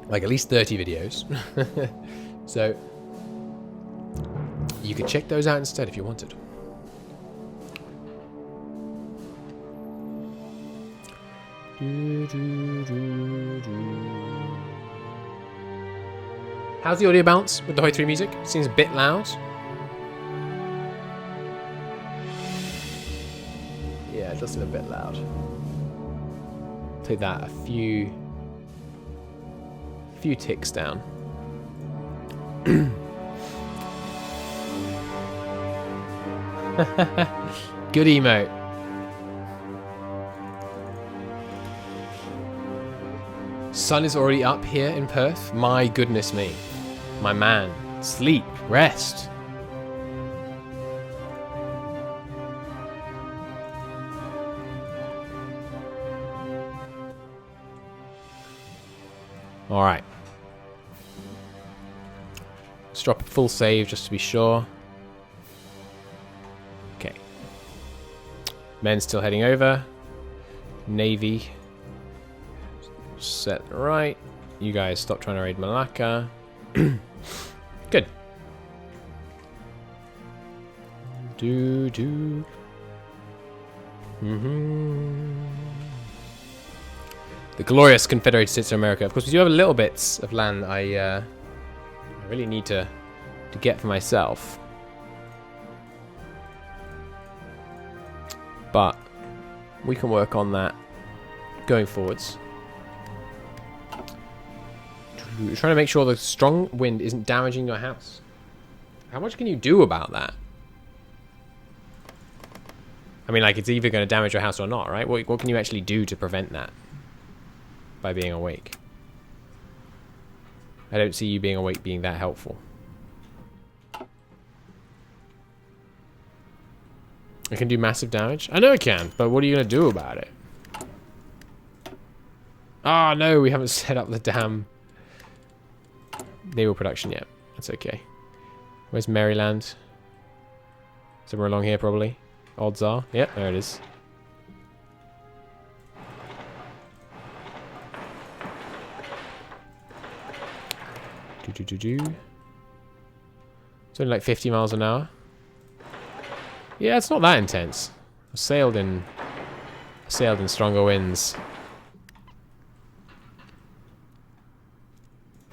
Like at least 30 videos. So you could check those out instead if you wanted. How's the audio bounce with the Hoi 3 music? Seems a bit loud. Yeah, it does seem a bit loud. Take that a few ticks down. Good emote. Sun is already up here in Perth. My goodness me. My man. Sleep. Rest. Alright. Let's drop a full save just to be sure. Okay. Men still heading over. Navy. Set right. You guys stop trying to raid Malacca. Good. The glorious Confederated States of America. Of course, we do have little bits of land I really need to get for myself. But we can work on that going forwards. We're trying to make sure the strong wind isn't damaging your house. How much can you do about that? I mean, like, it's either going to damage your house or not, right? What can you actually do to prevent that? By being awake. I don't see you being awake being that helpful. I can do massive damage? I know I can, but what are you going to do about it? Ah, no, we haven't set up the damn naval production yet. That's okay. Where's Maryland? Somewhere along here, probably. Odds are. Yep, there it is. It's only like 50 miles an hour. Yeah, it's not that intense. I sailed in stronger winds.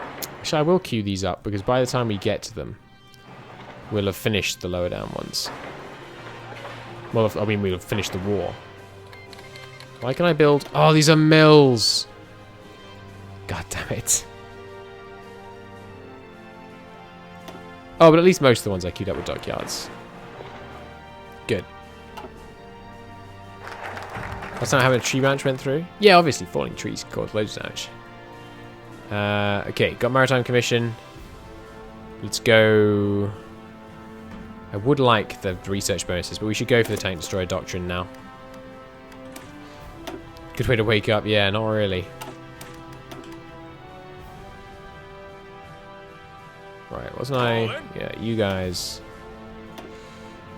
Actually, I will queue these up because by the time we get to them, we'll have finished the lower down ones. Well, I mean, we'll have finished the war. Why can I build? Oh, these are mills. God damn it. Oh, but at least most of the ones I queued up were dockyards. Good. That's not how a tree branch went through? Yeah, obviously falling trees cause loads of damage. Okay, got Maritime Commission. Let's go... I would like the research bonuses, but we should go for the Tank Destroyer Doctrine now. Good way to wake up. Yeah, not really. Right, wasn't I? Yeah, you guys.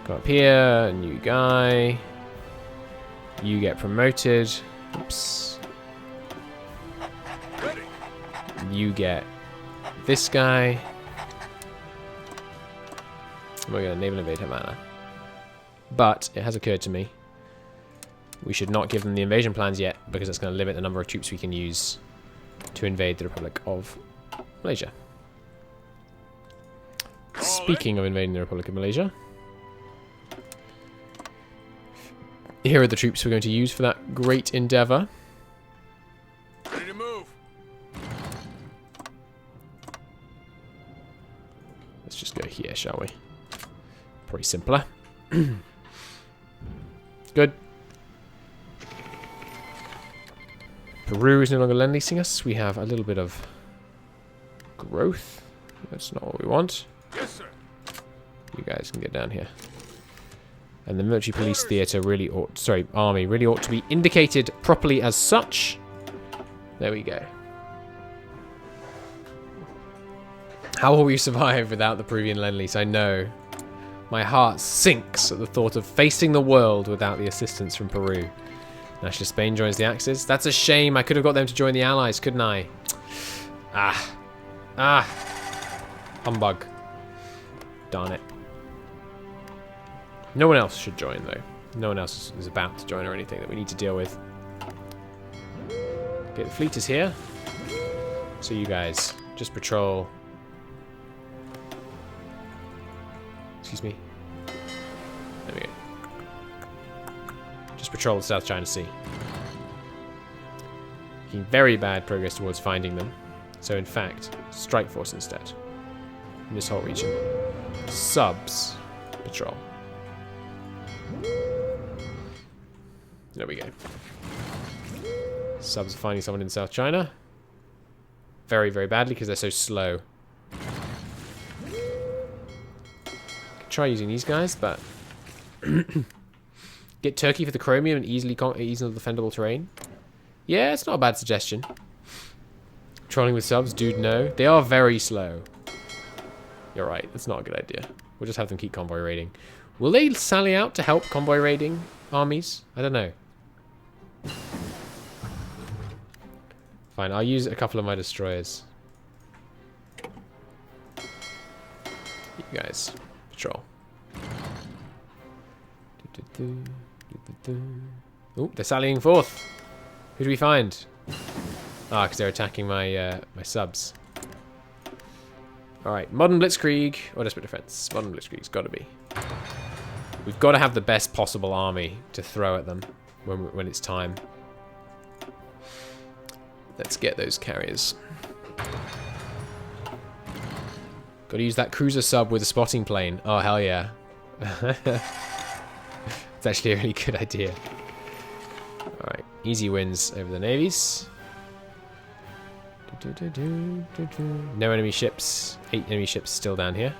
Go up here, new guy. You get promoted. Oops. You get this guy. We're going to naval invade Havana. But it has occurred to me we should not give them the invasion plans yet because that's going to limit the number of troops we can use to invade the Republic of Malaysia. Speaking of invading the Republic of Malaysia, here are the troops we're going to use for that great endeavour. Ready to move. Let's just go here, shall we? Probably simpler. Good. Peru is no longer lend-leasing us. We have a little bit of growth. That's not what we want. Yes, sir. You guys can get down here. And the military police theatre really ought... Sorry, army really ought to be indicated properly as such. There we go. How will we survive without the Peruvian lend-lease? I know. My heart sinks at the thought of facing the world without the assistance from Peru. National Spain joins the Axis. That's a shame. I could have got them to join the Allies, couldn't I? Ah. Humbug. Darn it. No one else should join, though. No one else is about to join or anything that we need to deal with. Okay, the fleet is here. So you guys, just patrol... Excuse me. There we go. Just patrol the South China Sea. Making very bad progress towards finding them. So in fact, strike force instead. In this whole region. Subs patrol. There we go. Subs are finding someone in South China. Very, very badly because they're so slow. Try using these guys, but get Turkey for the chromium and easily defendable terrain. Yeah, it's not a bad suggestion. Trolling with subs, dude, no. They are very slow. You're right, that's not a good idea. We'll just have them keep convoy raiding. Will they sally out to help convoy raiding armies? I don't know. Fine, I'll use a couple of my destroyers. You guys. Patrol. Oh, they're sallying forth. Who do we find? Ah, because they're attacking my my subs. All right, modern blitzkrieg or desperate defense. Modern blitzkrieg's got to be. We've got to have the best possible army to throw at them when it's time. Let's get those carriers. Got to use that cruiser sub with a spotting plane. Oh, hell yeah. It's actually a really good idea. Alright, easy wins over the navies. No enemy ships. 8 enemy ships still down here.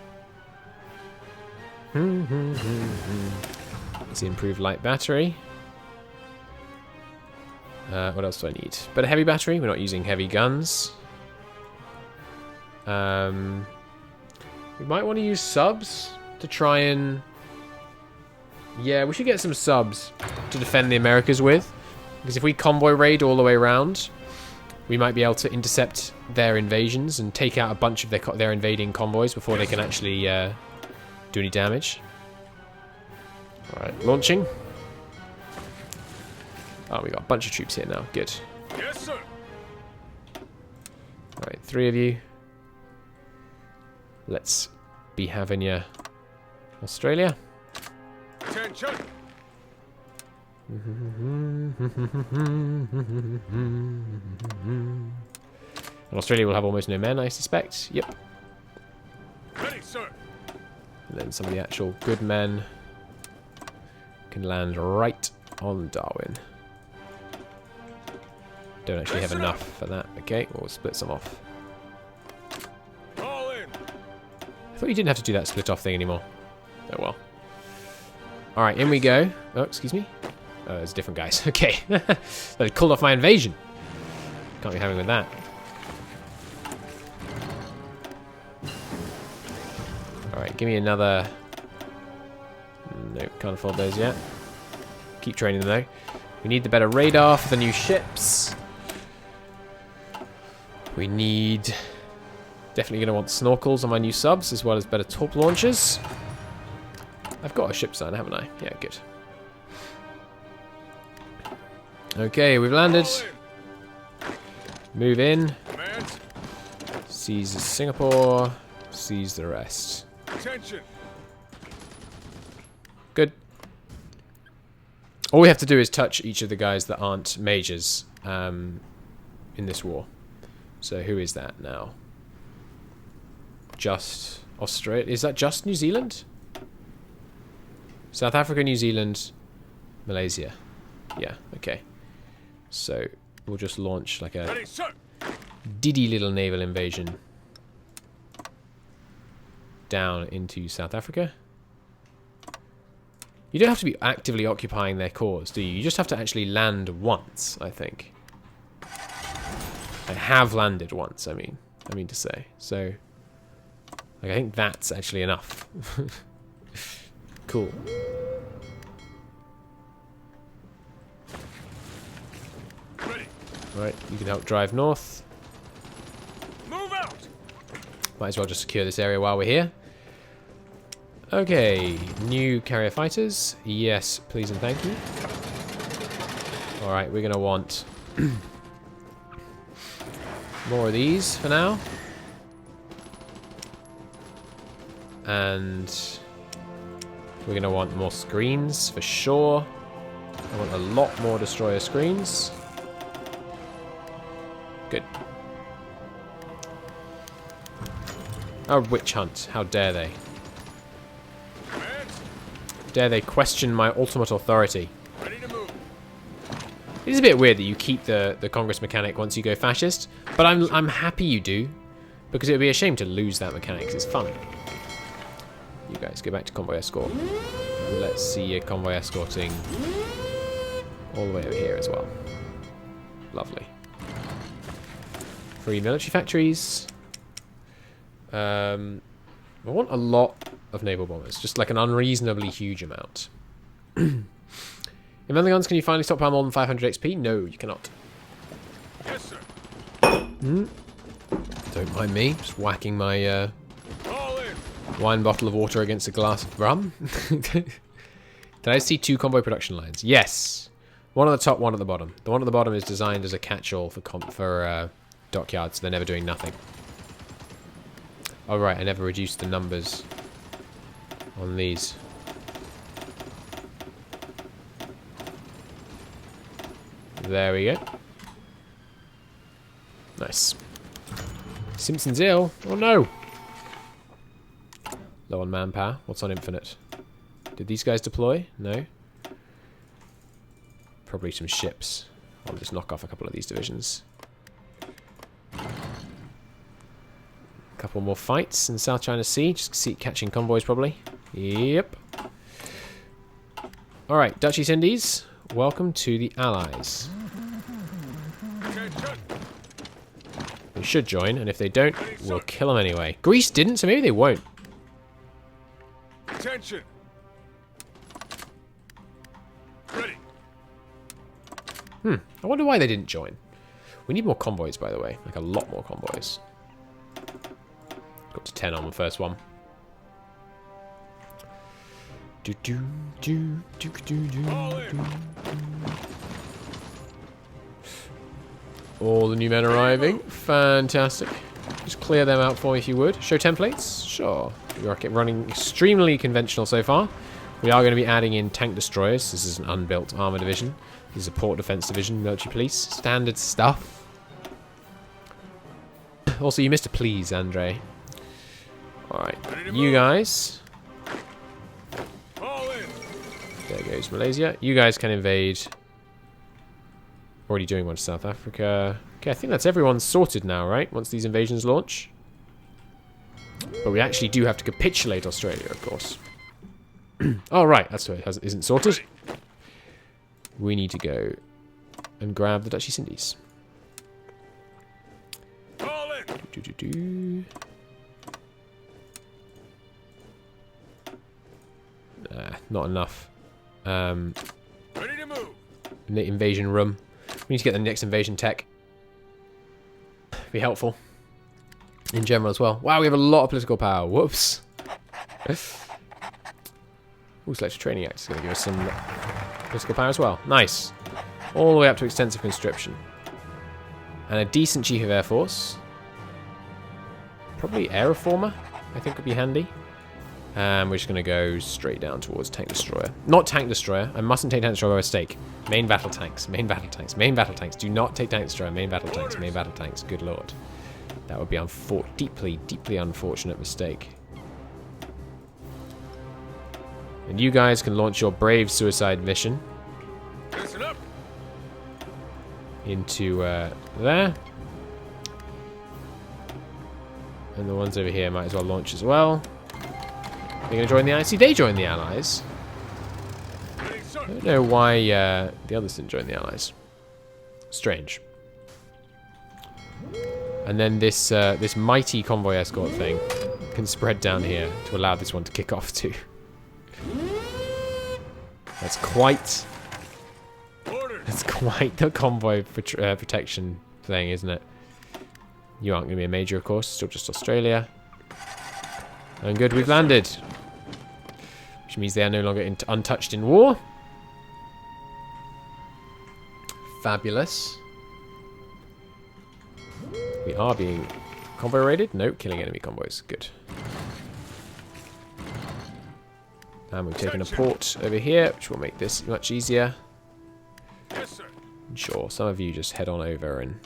Let's improve light battery. What else do I need? But a heavy battery. We're not using heavy guns. We might want to use subs to try and... Yeah, we should get some subs to defend the Americas with. Because if we convoy raid all the way around, we might be able to intercept their invasions and take out a bunch of their invading convoys before they can actually do any damage. Alright, launching. Oh, we got a bunch of troops here now. Good. Yes, sir. Alright, 3 of you. Let's be having ya. Australia. Attention. And Australia will have almost no men, I suspect. Yep. Ready, sir. And then some of the actual good men can land right on Darwin. Don't actually have enough for that. Okay, we'll split some off. All in. I thought you didn't have to do that split off thing anymore. Oh well. Alright, in we go. Oh, excuse me. Oh, it's different guys. Okay. They called off my invasion. Can't be having with that. Alright, give me another... Nope, can't afford those yet. Keep training them though. We need the better radar for the new ships. We need... Definitely going to want snorkels on my new subs, as well as better torp launchers. I've got a ship sign, haven't I? Yeah, good. Okay, we've landed. Move in. Command. Seize Singapore. Seize the rest. Attention. Good. All we have to do is touch each of the guys that aren't majors in this war. So who is that now? Just Australia. Is that just New Zealand? South Africa, New Zealand, Malaysia. Yeah, okay. So we'll just launch like a Ready, sir. diddy little naval invasion down into South Africa. You don't have to be actively occupying their cause, do you? You just have to actually land once, I think. I have landed once, I mean to say. So, like, I think that's actually enough. Cool. Ready. Right, you can help drive north. Move out. Might as well just secure this area while we're here. Okay, new carrier fighters. Yes, please and thank you. Alright, we're going to want more of these for now. And we're going to want more screens for sure. I want a lot more destroyer screens. Good. A witch hunt. How dare they? Command. Dare they question my ultimate authority? Ready to move. It is a bit weird that you keep the Congress mechanic once you go fascist, but I'm happy you do, because it would be a shame to lose that mechanic, 'cause it's fun. You guys go back to convoy escort. Let's see your convoy escorting all the way over here as well. Lovely. Free military factories. I want a lot of naval bombers, just like an unreasonably huge amount. In other guns, can you finally stockpile more than 500 XP? No, you cannot. Yes, sir. Don't mind me, just whacking my All in. wine bottle of water against a glass of rum. Did I see 2 convoy production lines? Yes. One at the top, one at the bottom. The one at the bottom is designed as a catch-all for dockyards, so they're never doing nothing. Oh right, I never reduced the numbers on these. There we go. Nice. Simpsons ill. Oh no! Low on manpower. What's on infinite? Did these guys deploy? No. Probably some ships. I'll just knock off a couple of these divisions. Couple more fights in the South China Sea. Just catching convoys probably. Yep. Alright, Dutch East Indies. Welcome to the Allies. Attention. They should join, and if they don't, we'll kill them anyway. Greece didn't, so maybe they won't. Attention. Ready. I wonder why they didn't join. We need more convoys, by the way. Like a lot more convoys. Got to 10 on the first one. All the new men arriving. Fantastic. Just clear them out for me if you would. Show templates? Sure. We are running extremely conventional so far. We are going to be adding in tank destroyers. This is an unbuilt armor division. This is a port defense division, military police. Standard stuff. Also, you missed a please, Andre. Alright. You guys. All in. There goes Malaysia. You guys can invade. Already doing one to South Africa. Okay, I think that's everyone sorted now, right? Once these invasions launch. But we actually do have to capitulate Australia, of course. Oh, right. That's why it isn't sorted. We need to go and grab the Dutch East Indies. All in. Not enough. Ready to move. Invasion room. We need to get the next invasion tech. Be helpful. In general as well. Wow, we have a lot of political power. Whoops. Ooh, Selective Training Act is going to give us some political power as well. Nice. All the way up to extensive conscription. And a decent Chief of Air Force. Probably Air Reformer, I think would be handy. We're just going to go straight down towards Tank Destroyer. Not Tank Destroyer. I mustn't take Tank Destroyer by mistake. Main battle tanks. Main battle tanks. Main battle tanks. Do not take Tank Destroyer. Main battle tanks. Main battle tanks. Good lord. That would be a deeply, deeply unfortunate mistake. And you guys can launch your brave suicide mission. Listen up. Into there. And the ones over here might as well launch as well. They're going to join the Allies. See, they joined the Allies. Ready, sir. I don't know why the others didn't join the Allies. Strange. And then this this mighty convoy escort thing can spread down here to allow this one to kick off too. That's quite the convoy protection thing, isn't it? You aren't going to be a major, of course. Still just Australia. And good, we've landed. Which means they are no longer untouched in war. Fabulous. We are being convoy raided. No, killing enemy convoys. Good. And we've taken a port over here, which will make this much easier. Yes, sir. Sure, some of you just head on over and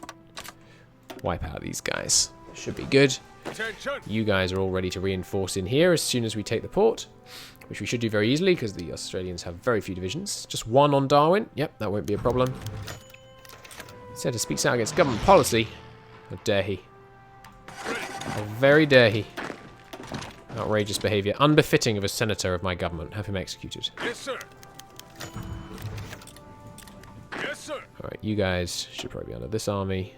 wipe out these guys. Should be good. Attention. You guys are all ready to reinforce in here as soon as we take the port, which we should do very easily because the Australians have very few divisions. Just one on Darwin. Yep, that won't be a problem. Centre speaks out against government policy. How dare he? How very dare he? Outrageous behaviour, unbefitting of a senator of my government. Have him executed. Yes, sir. Yes, sir. Alright, you guys should probably be under this army.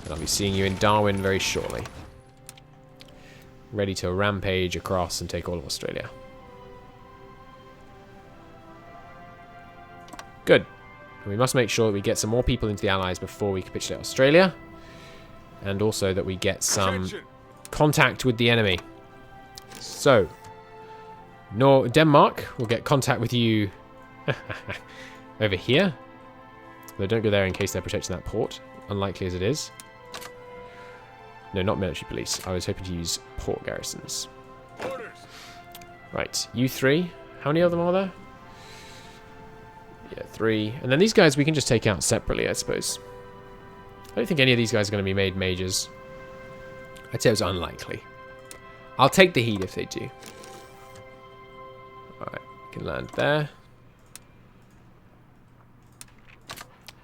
And I'll be seeing you in Darwin very shortly. Ready to rampage across and take all of Australia. Good. And we must make sure that we get some more people into the Allies before we capitulate Australia. And also that we get some Attention. contact with the enemy. So, Denmark will get contact with you over here. Though don't go there in case they're protecting that port. Unlikely as it is. No, not military police. I was hoping to use port garrisons. Orders. Right, you three. How many of them are there? Yeah, 3. And then these guys we can just take out separately, I suppose. I don't think any of these guys are going to be made majors. I'd say it's unlikely. I'll take the heat if they do. Alright, we can land there.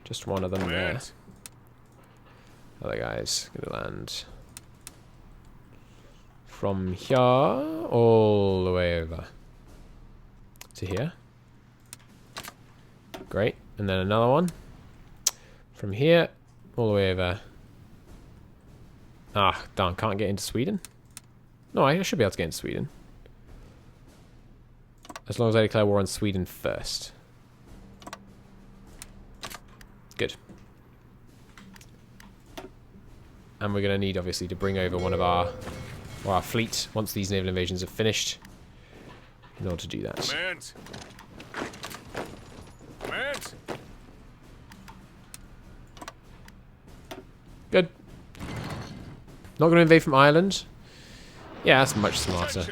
Just one of them there. Other guys going to land from here all the way over to here. Great. And then another one from here all the way over. Ah, darn, can't get into Sweden. No, I should be able to get into Sweden. as long as I declare war on Sweden first. Good. And we're going to need, obviously, to bring over one of our fleet once these naval invasions are finished in order to do that. Commands. Commands. Good. Not going to invade from Ireland? Yeah, that's much smarter.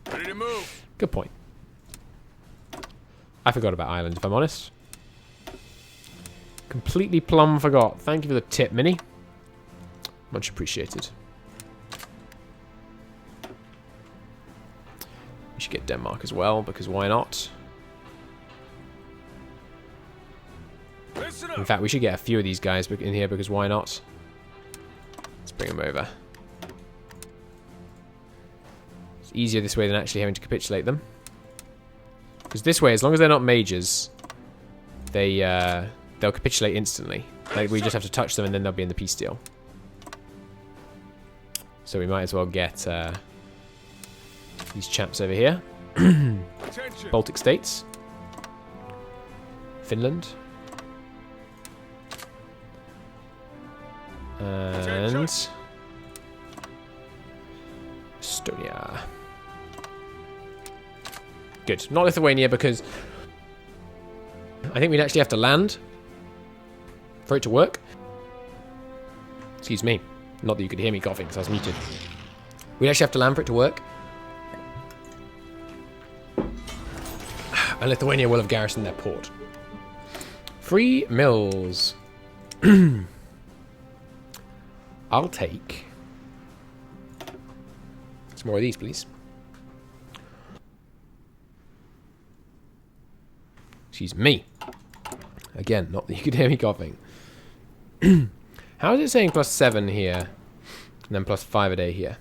Ready to move. Good point. I forgot about Ireland, if I'm honest. Completely plumb forgot. Thank you for the tip, Minnie. Much appreciated. We should get Denmark as well, because why not? Listen In up. fact, we should get a few of these guys in here, because why not? Let's bring them over. It's easier this way than actually having to capitulate them. Because this way, as long as they're not majors, they'll capitulate instantly. Like, we just have to touch them and then they'll be in the peace deal. So we might as well get these chaps over here. Attention. Baltic states. Finland. And Estonia. Good. Not Lithuania because I think we'd actually have to land for it to work. Excuse me. Not that you could hear me coughing because I was muted. We'd actually have to land for it to work. And Lithuania will have garrisoned their port. Free mills. I'll take some more of these, please. Excuse me. Again, not that you could hear me coughing. How is it saying +7 here, and then +5 a day here?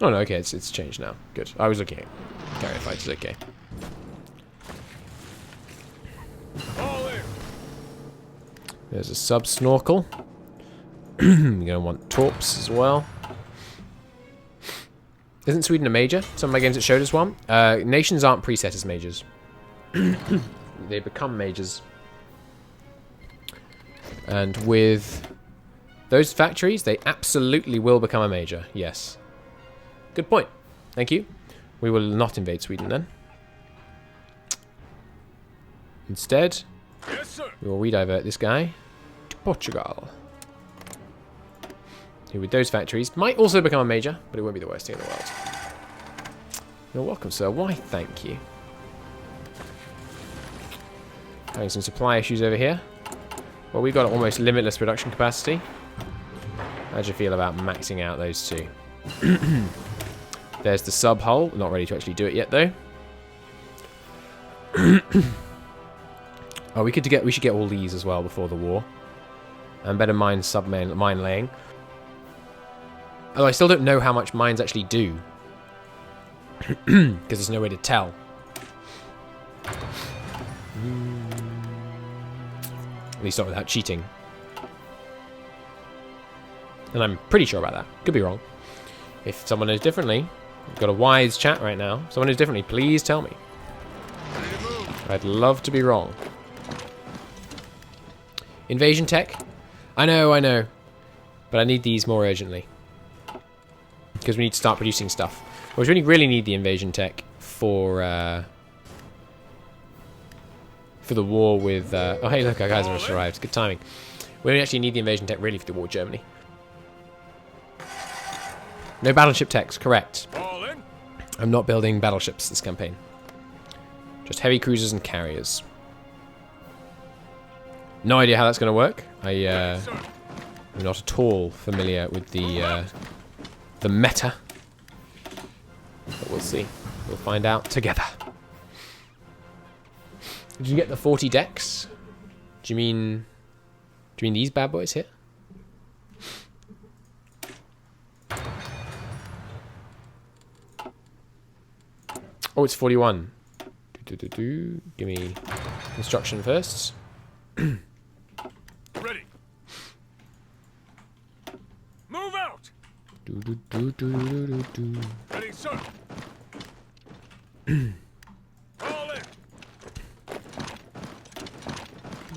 Oh no, okay, it's changed now. Good. I was looking at carrier fighters, okay. All in. There's a sub snorkel. You're gonna want torps as well. Isn't Sweden a major? Some of my games that showed us one. Nations aren't preset as majors. They become majors. And with those factories, they absolutely will become a major. Yes. Good point. Thank you. We will not invade Sweden then. Instead, Yes, sir. we will redivert this guy to Portugal. Who with those factories might also become a major, but it won't be the worst thing in the world. You're welcome, sir. Why, thank you. Having some supply issues over here. Well, we've got almost limitless production capacity. How do you feel about maxing out those two? There's the sub hull. Not ready to actually do it yet, though. Oh, we should get all these as well before the war. And better mine mine laying. Although I still don't know how much mines actually do. Because there's no way to tell. At least not without cheating. And I'm pretty sure about that. Could be wrong. If someone knows differently, we've got a wise chat right now. Someone knows differently, please tell me. Ready to move. I'd love to be wrong. Invasion tech? I know. But I need these more urgently. Because we need to start producing stuff. We really need the invasion tech for the war with... oh, hey, look, our guys have just arrived. Good timing. We don't actually need the invasion tech really for the war with Germany. No battleship techs, correct. All in. I'm not building battleships this campaign. Just heavy cruisers and carriers. No idea how that's going to work. I'm not at all familiar with the meta. But we'll see. We'll find out together. Did you get the 40 decks? Do you mean these bad boys here? Oh, it's 41. Give me construction first. Ready. Move out. Do, do, do, do, do, do, do. Ready, sir. All in.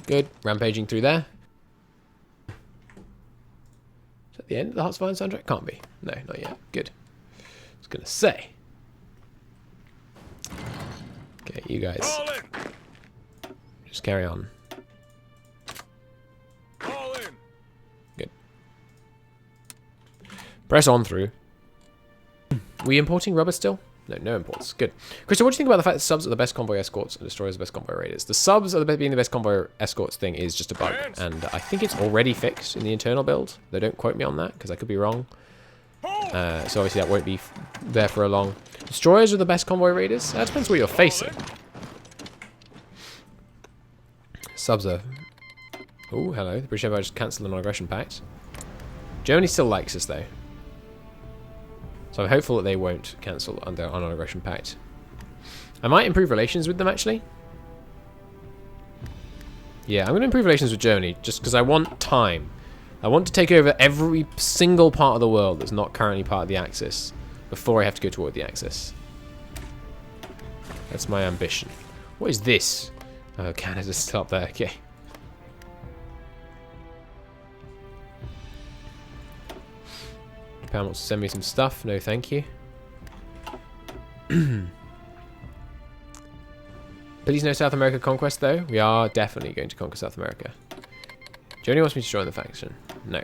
Good. Rampaging through there. Is that the end of the Hearts of Iron soundtrack? Can't be. No, not yet. Good. I was going to say. Okay, you guys. All in. Just carry on. All in. Good. Press on through. We importing rubber still? No, no imports. Good. Crystal, what do you think about the fact that subs are the best convoy escorts and destroyers are the best convoy raiders? The subs are being the best convoy escorts thing is just a bug. And I think it's already fixed in the internal build. Though don't quote me on that, because I could be wrong. So obviously that won't be there for a long. Destroyers are the best convoy raiders? That depends what you're facing. Subs are... Oh, hello. The British Empire just cancelled the non-aggression pact. Germany still likes us, though. So I'm hopeful that they won't cancel under our non-aggression pact. I might improve relations with them, actually. Yeah, I'm going to improve relations with Germany, just because I want time. I want to take over every single part of the world that's not currently part of the Axis before I have to go toward the Axis. That's my ambition. What is this? Oh, Canada's still up there. Okay. Japan wants to send me some stuff. No, thank you. Please no South America conquest, though. We are definitely going to conquer South America. Germany wants me to join the faction. No.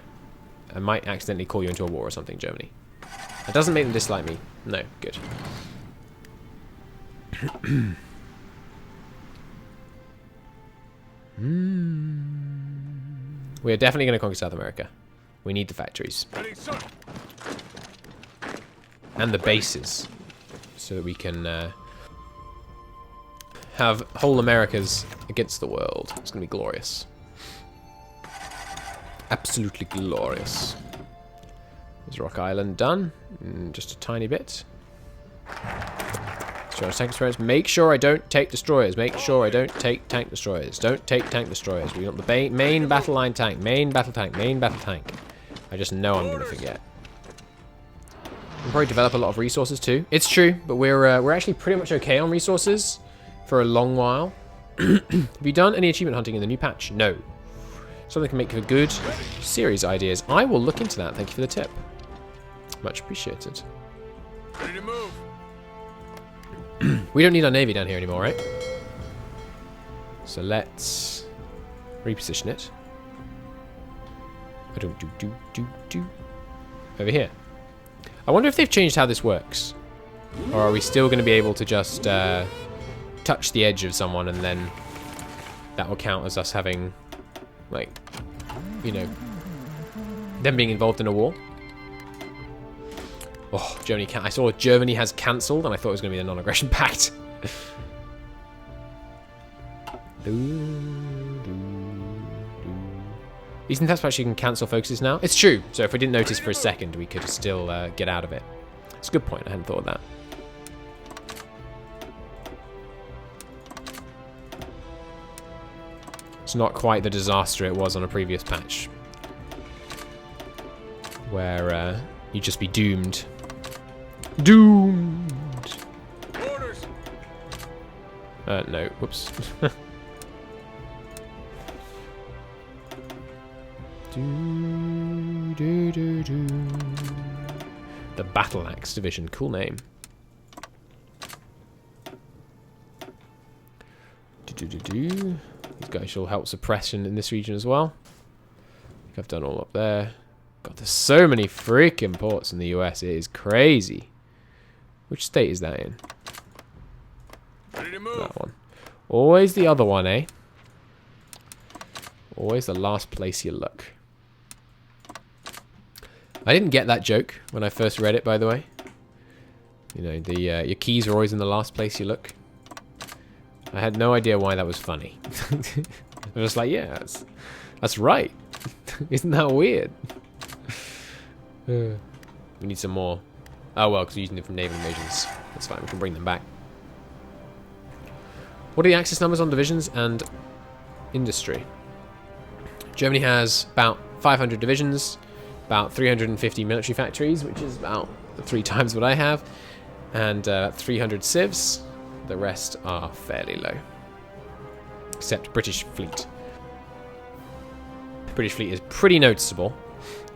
I might accidentally call you into a war or something, Germany. That doesn't make them dislike me. No, good. We are definitely going to conquer South America. We need the factories. Ready, sir. And the bases. So that we can have whole Americas against the world. It's going to be glorious. Absolutely glorious. Is Rock Island done? Just a tiny bit. Destroyers, tank destroyers. Make sure I don't take destroyers. Make sure I don't take tank destroyers. Don't take tank destroyers. We want the main battle line tank. Main battle tank. Main battle tank. I just know I'm going to forget. We'll probably develop a lot of resources too. It's true, but we're actually pretty much okay on resources for a long while. Have you done any achievement hunting in the new patch? No. Something can make for good series ideas. I will look into that. Thank you for the tip. Much appreciated. Ready to move. We don't need our navy down here anymore, right? So let's reposition it. Over here. I wonder if they've changed how this works. Or are we still going to be able to just touch the edge of someone and then that will count as us having, like, you know, them being involved in a war? Oh, Germany I saw Germany has cancelled and I thought it was going to be the non-aggression pact. Eastern Test Patch, you can cancel focuses now. It's true. So if we didn't notice for a second, we could still get out of it. It's a good point. I hadn't thought of that. It's not quite the disaster it was on a previous patch, where you'd just be doomed. Doomed. Orders. No. Whoops. The Battle Axe Division. Cool name. These guys shall help suppression in this region as well. I think I've done all up there. God, there's so many freaking ports in the US. It is crazy. Which state is that in? Ready to move. That one. Always the other one, eh? Always the last place you look. I didn't get that joke when I first read it, by the way. You know, the your keys are always in the last place you look. I had no idea why that was funny. I was just like, yeah, that's right. Isn't that weird? We need some more. Oh well, because we're using them from naval invasions. That's fine, we can bring them back. What are the axis numbers on divisions and industry? Germany has about 500 divisions, about 350 military factories, which is about 3 times what I have, and 300 civs. The rest are fairly low, except British fleet. The British fleet is pretty noticeable,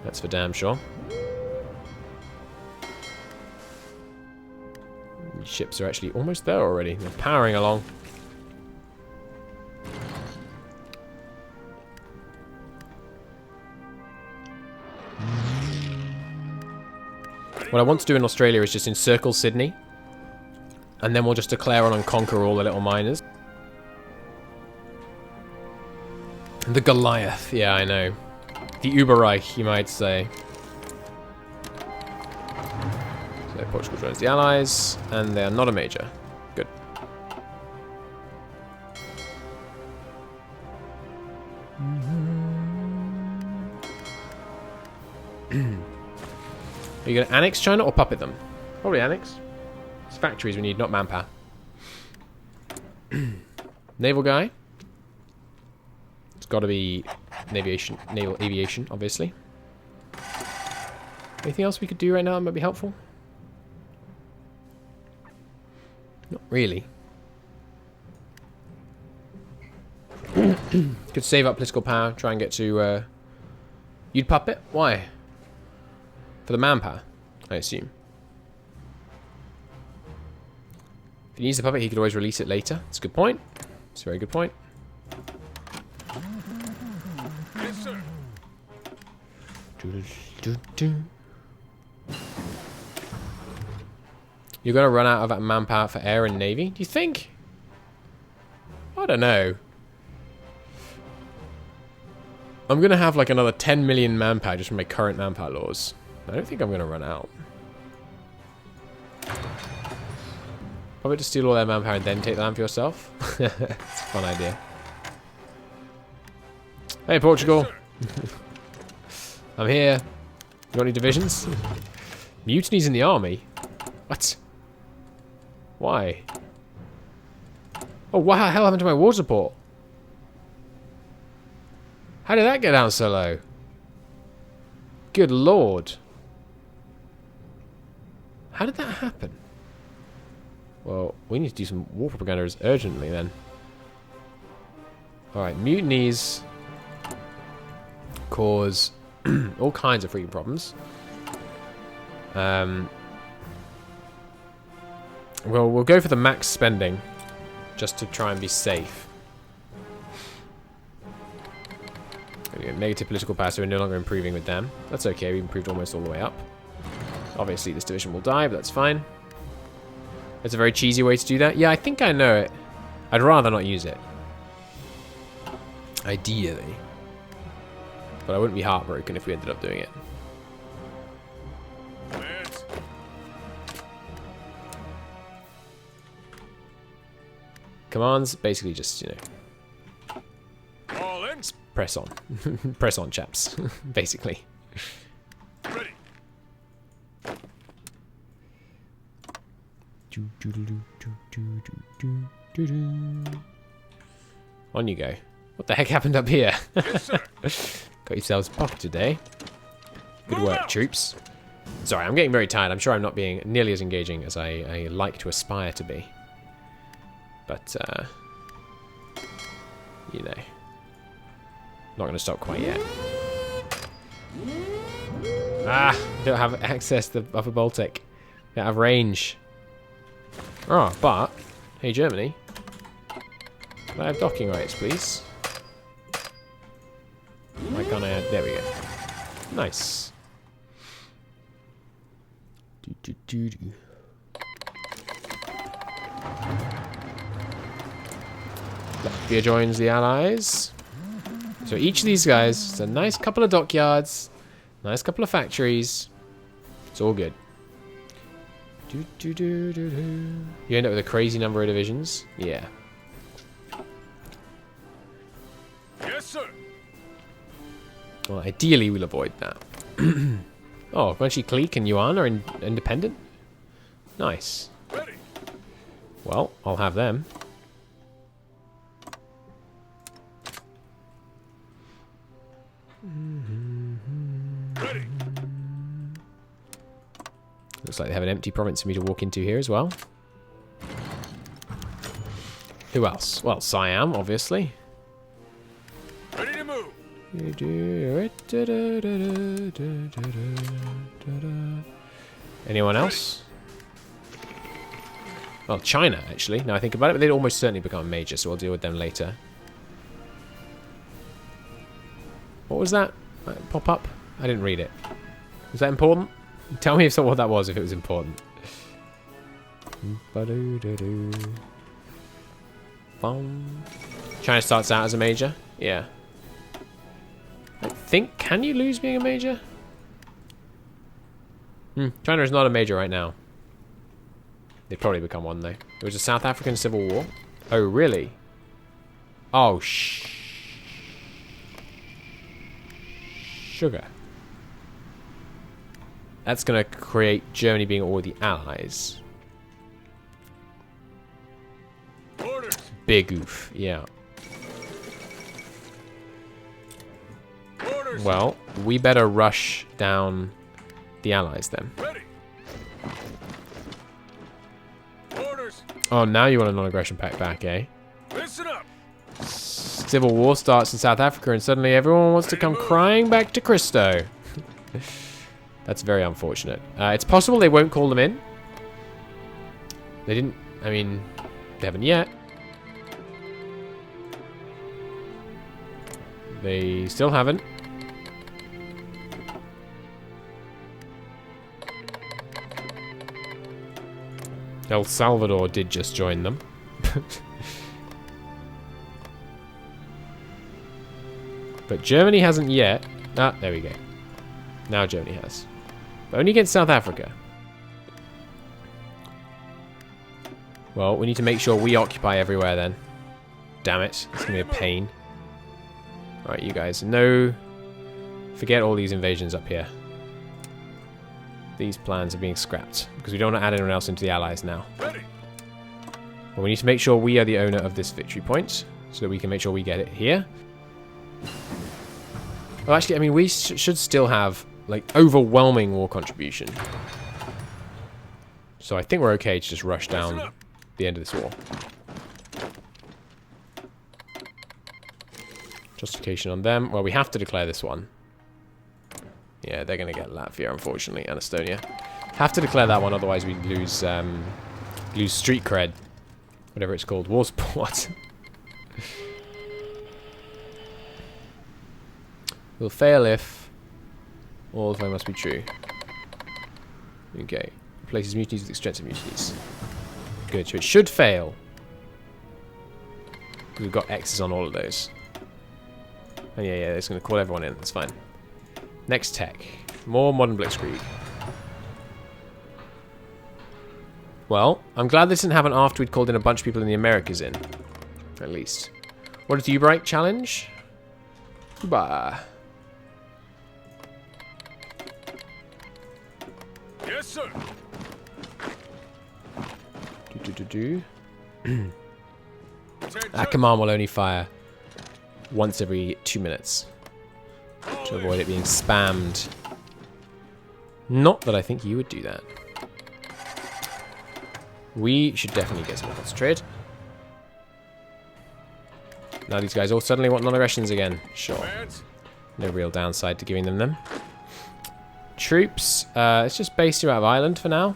that's for damn sure. These ships are actually almost there already. They're powering along. What I want to do in Australia is just encircle Sydney, and then we'll just declare on and conquer all the little miners. The Goliath, yeah, I know. The Uberreich, you might say. So Portugal joins the Allies, and they are not a major. Good. Are you going to annex China or puppet them? Probably annex. It's factories we need, not manpower. Naval guy. It's got to be naval aviation, obviously. Anything else we could do right now that might be helpful? Not really. Could save up political power, try and get to... You'd puppet? Why? For the manpower, I assume. If he needs the puppet, he could always release it later. That's a good point. It's a very good point. Yes, sir. You're going to run out of manpower for air and navy, do you think? I don't know. I'm going to have like another 10 million manpower just from my current manpower laws. I don't think I'm going to run out. Probably just steal all their manpower and then take the land for yourself. It's a fun idea. Hey, Portugal. I'm here. You got any divisions? Mutinies in the army? What? Why? Oh, what the hell happened to my war support? How did that get down so low? Good lord. How did that happen? Well, we need to do some war propaganda urgently then. Alright, mutinies cause all kinds of freaking problems. Well, we'll go for the max spending just to try and be safe. Negative political power, so we're no longer improving with them. That's okay, we've improved almost all the way up. Obviously, this division will die, but that's fine. It's a very cheesy way to do that. Yeah, I think I know it. I'd rather not use it. Ideally. But I wouldn't be heartbroken if we ended up doing it. Advance. Commands, basically just, you know, All in. press on. Press on, chaps. Basically. Ready. On you go. What the heck happened up here? Yes, sir. Got yourselves popped today. Good Move work, out. troops. Sorry, I'm getting very tired. I'm sure I'm not being nearly as engaging as I like to aspire to be. But, you know. Not going to stop quite yet. Ah, don't have access to the Upper Baltic. Don't have range. Oh, but, hey Germany. Can I have docking rights, please? Why can't I add? There we go. Nice. Latvia joins the Allies. So each of these guys, it's a nice couple of dockyards, nice couple of factories. It's all good. You end up with a crazy number of divisions. Yeah. Yes, sir. Well, ideally we'll avoid that. Oh, Guangxi Clique and Yuan are independent? Nice. Ready. Well, I'll have them. Ready. Looks like they have an empty province for me to walk into here as well. Who else? Well, Siam, obviously. Ready to move. Anyone else? Well, China, actually. Now I think about it, but they'd almost certainly become a major, so we'll deal with them later. What was that? Pop up? I didn't read it. Was that important? Tell me what that was, if it was important. China starts out as a major? Yeah. I think, can you lose being a major? China is not a major right now. They'd probably become one, though. There was a South African Civil War. Oh, really? Oh, sugar. That's going to create Germany being all the allies. Orders. Big oof, yeah. Orders. Well, we better rush down the allies then. Ready. Orders. Oh, now you want a non-aggression pact back, eh? Listen up. Civil War starts in South Africa and suddenly everyone wants to come crying back to Cristo. That's very unfortunate. It's possible they won't call them in. They didn't, I mean, they haven't yet. They still haven't. El Salvador did just join them. But Germany hasn't yet. Ah, there we go. Now Germany has. But only against South Africa. Well, we need to make sure we occupy everywhere then. Damn it. It's going to be a pain. Alright, you guys. No. Forget all these invasions up here. These plans are being scrapped. Because we don't want to add anyone else into the allies now. Ready. But we need to make sure we are the owner of this victory point. So that we can make sure we get it here. Well, actually, I mean, we should still have, like, overwhelming war contribution. So I think we're okay to just rush down the end of this war. Justification on them. Well, we have to declare this one. Yeah, they're going to get Latvia, unfortunately, and Estonia. Have to declare that one, otherwise we lose lose street cred. Whatever it's called. War support. Will fail if all of them must be true. Okay. Replaces mutinies with extensive mutinies. Good. So it should fail. We've got X's on all of those. And yeah, it's going to call everyone in. That's fine. Next tech. More modern blitzkrieg. Well, I'm glad this didn't happen after we'd called in a bunch of people in the Americas in. At least. What is the Uberreich challenge? Bah. Yes, sir. That command will only fire once every 2 minutes to avoid it being spammed. Not that I think you would do that. We should definitely get some concentrated. Now these guys all suddenly want non-aggressions again. Sure. No real downside to giving them. Troops. Let's just base you out of Ireland for now.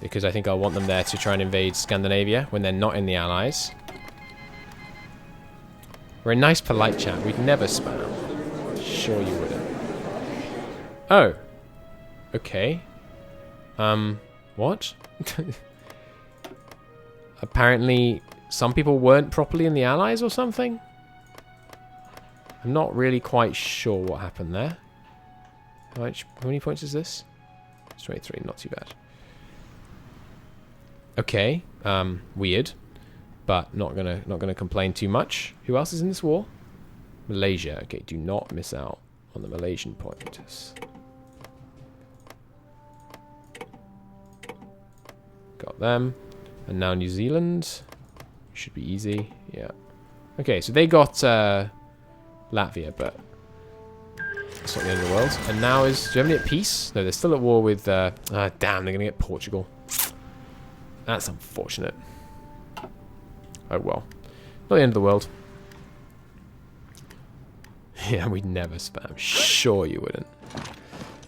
Because I think I'll want them there to try and invade Scandinavia when they're not in the Allies. We're a nice, polite chat. We'd never spam. Sure you wouldn't. Oh. Okay. What? Apparently, some people weren't properly in the Allies or something? I'm not really quite sure what happened there. How many points is this? It's 23, not too bad. Okay, weird, but not gonna complain too much. Who else is in this war? Malaysia. Okay, do not miss out on the Malaysian pointers. Got them, and now New Zealand. Should be easy. Yeah. Okay, so they got Latvia, but It's not the end of the world. And now is Germany at peace? No, they're still at war with... damn, they're going to get Portugal. That's unfortunate. Oh well. Not the end of the world. Yeah, we'd never spam. Sure you wouldn't.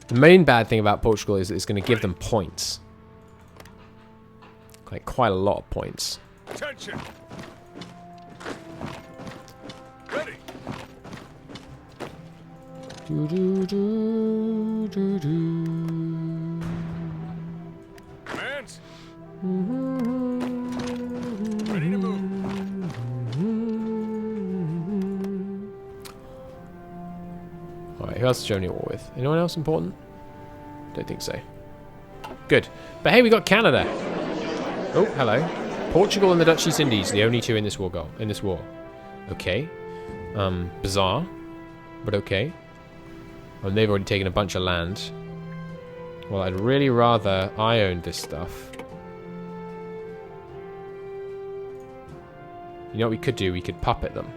The main bad thing about Portugal is it's going to give them points. Like, quite a lot of points. Attention. Ready. Do, do, do, do, do. Commands. Ready to move. Alright, who else is Germany at war with? Anyone else important? Don't think so. Good. But hey, we got Canada. Oh, hello. Portugal and the Dutch East Indies, the only two in this war. Okay. Bizarre. But okay. And they've already taken a bunch of land. Well, I'd really rather I owned this stuff. You know what we could do? We could puppet them.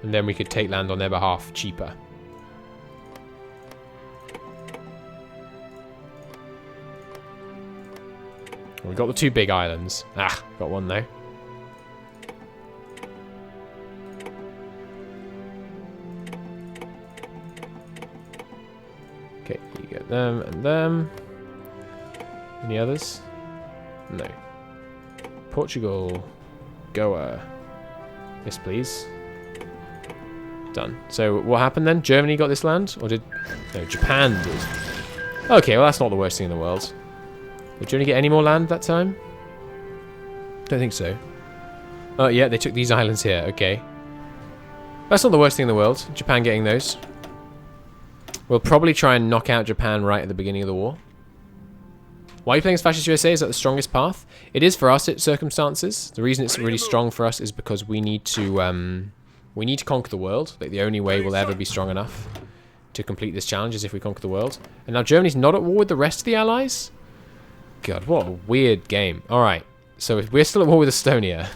And then we could take land on their behalf cheaper. We got the two big islands. Ah, got one though. Okay, you get them and them. Any others? No. Portugal. Goa. Yes, please. Done. So what happened then? Germany got this land? Or did... No, Japan did. Okay, well that's not the worst thing in the world. Did Germany get any more land that time? Don't think so. Oh, yeah, they took these islands here. Okay. That's not the worst thing in the world. Japan getting those. We'll probably try and knock out Japan right at the beginning of the war. Why are you playing as Fascist USA? Is that the strongest path? It is for us, it's circumstances. The reason it's really strong for us is because we need to conquer the world. Like, the only way we'll ever be strong enough to complete this challenge is if we conquer the world. And now Germany's not at war with the rest of the allies? God, what a weird game. Alright, so if we're still at war with Estonia,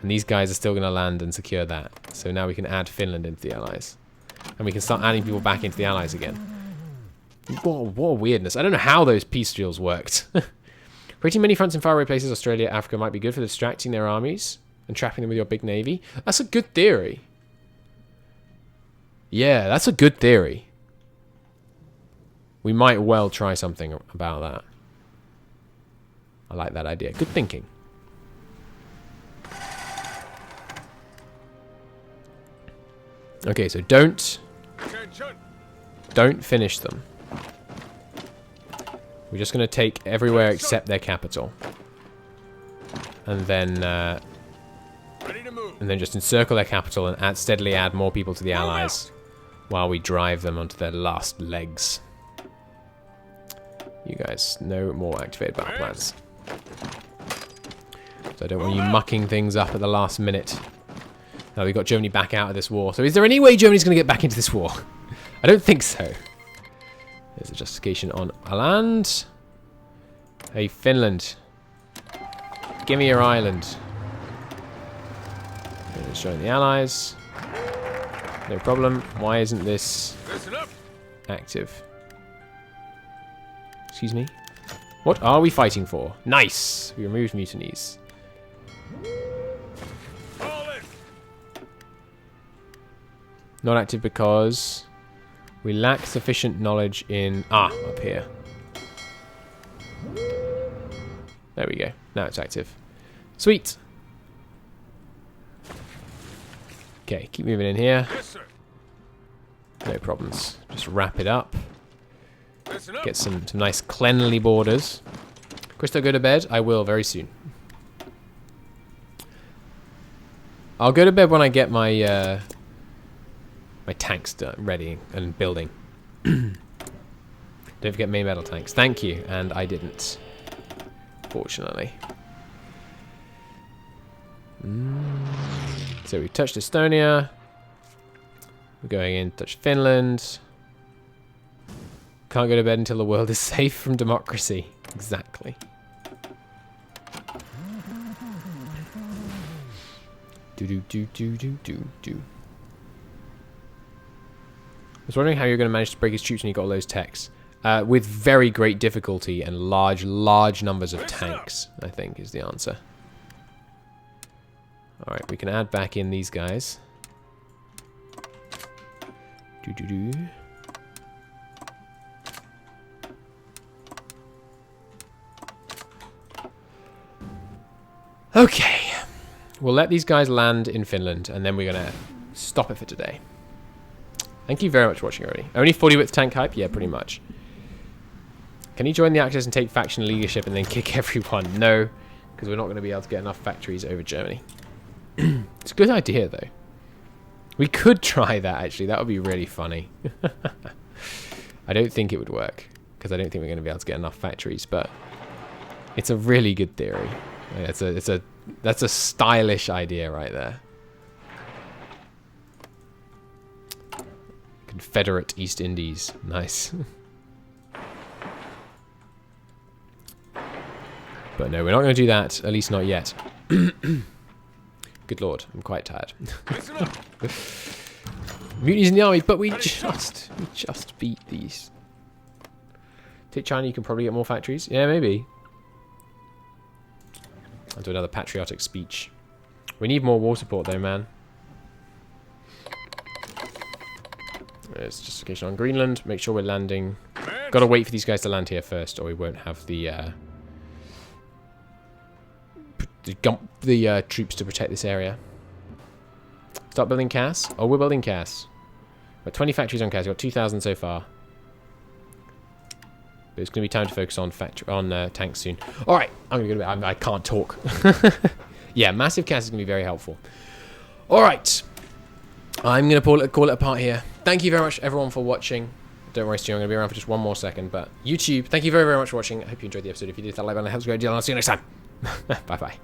and these guys are still going to land and secure that. So now we can add Finland into the allies. And we can start adding people back into the allies again. What a weirdness. I don't know how those peace deals worked. Pretty many fronts in faraway places, Australia, Africa, might be good for distracting their armies and trapping them with your big navy. That's a good theory. Yeah, that's a good theory. We might well try something about that. I like that idea. Good thinking. Okay, so don't finish them. We're just going to take everywhere except their capital. And then just encircle their capital and steadily add more people to the allies while we drive them onto their last legs. You guys, no more activated battle plans. So I don't want you mucking things up at the last minute. Now we've got Germany back out of this war. So is there any way Germany's going to get back into this war? I don't think so. There's a justification on a land. Hey, Finland. Give me your island. Let's join the allies. No problem. Why isn't this active? Excuse me? What are we fighting for? Nice! We removed mutinies. Not active because we lack sufficient knowledge in... Ah, up here. There we go. Now it's active. Sweet! Okay, keep moving in here. Yes, sir. No problems. Just wrap it up. Get some nice cleanly borders. Christo, go to bed? I will very soon. I'll go to bed when I get my my tanks ready and building. Don't forget main battle tanks. Thank you, and I didn't. Fortunately. So we touched Estonia. We're going in to touch Finland. Can't go to bed until the world is safe from democracy. Exactly. Do. I was wondering how you're going to manage to break his troops when you got all those techs. With very great difficulty and large numbers of tanks, I think, is the answer. Alright, we can add back in these guys. Okay. We'll let these guys land in Finland, and then we're going to stop it for today. Thank you very much for watching already. Only 40 width tank hype? Yeah, pretty much. Can you join the Axis and take faction leadership and then kick everyone? No, because we're not going to be able to get enough factories over Germany. It's a good idea, though. We could try that, actually. That would be really funny. I don't think it would work, because I don't think we're going to be able to get enough factories, but it's a really good theory. That's a stylish idea right there. Confederate East Indies. Nice. But no, we're not going to do that. At least not yet. Good lord, I'm quite tired. Mutinies in the army, but we just beat these. Take China, you can probably get more factories. Yeah, maybe. I'll do another patriotic speech. We need more war support though, man. There's justification on Greenland. Make sure we're landing. Gotta wait for these guys to land here first, or we won't have the troops to protect this area. Start building CAS. Oh, we're building CAS. We've got 20 factories on CAS. We've got 2,000 so far. But it's going to be time to focus on tanks soon. All right, I'm going to go to bed. I can't talk. Yeah, massive CAS is going to be very helpful. All right, I'm going to call it apart here. Thank you very much, everyone, for watching. Don't worry, Stu, I'm going to be around for just one more second. But YouTube, thank you very, very much for watching. I hope you enjoyed the episode. If you did, that like button helps a great deal. And I'll see you next time. Bye-bye.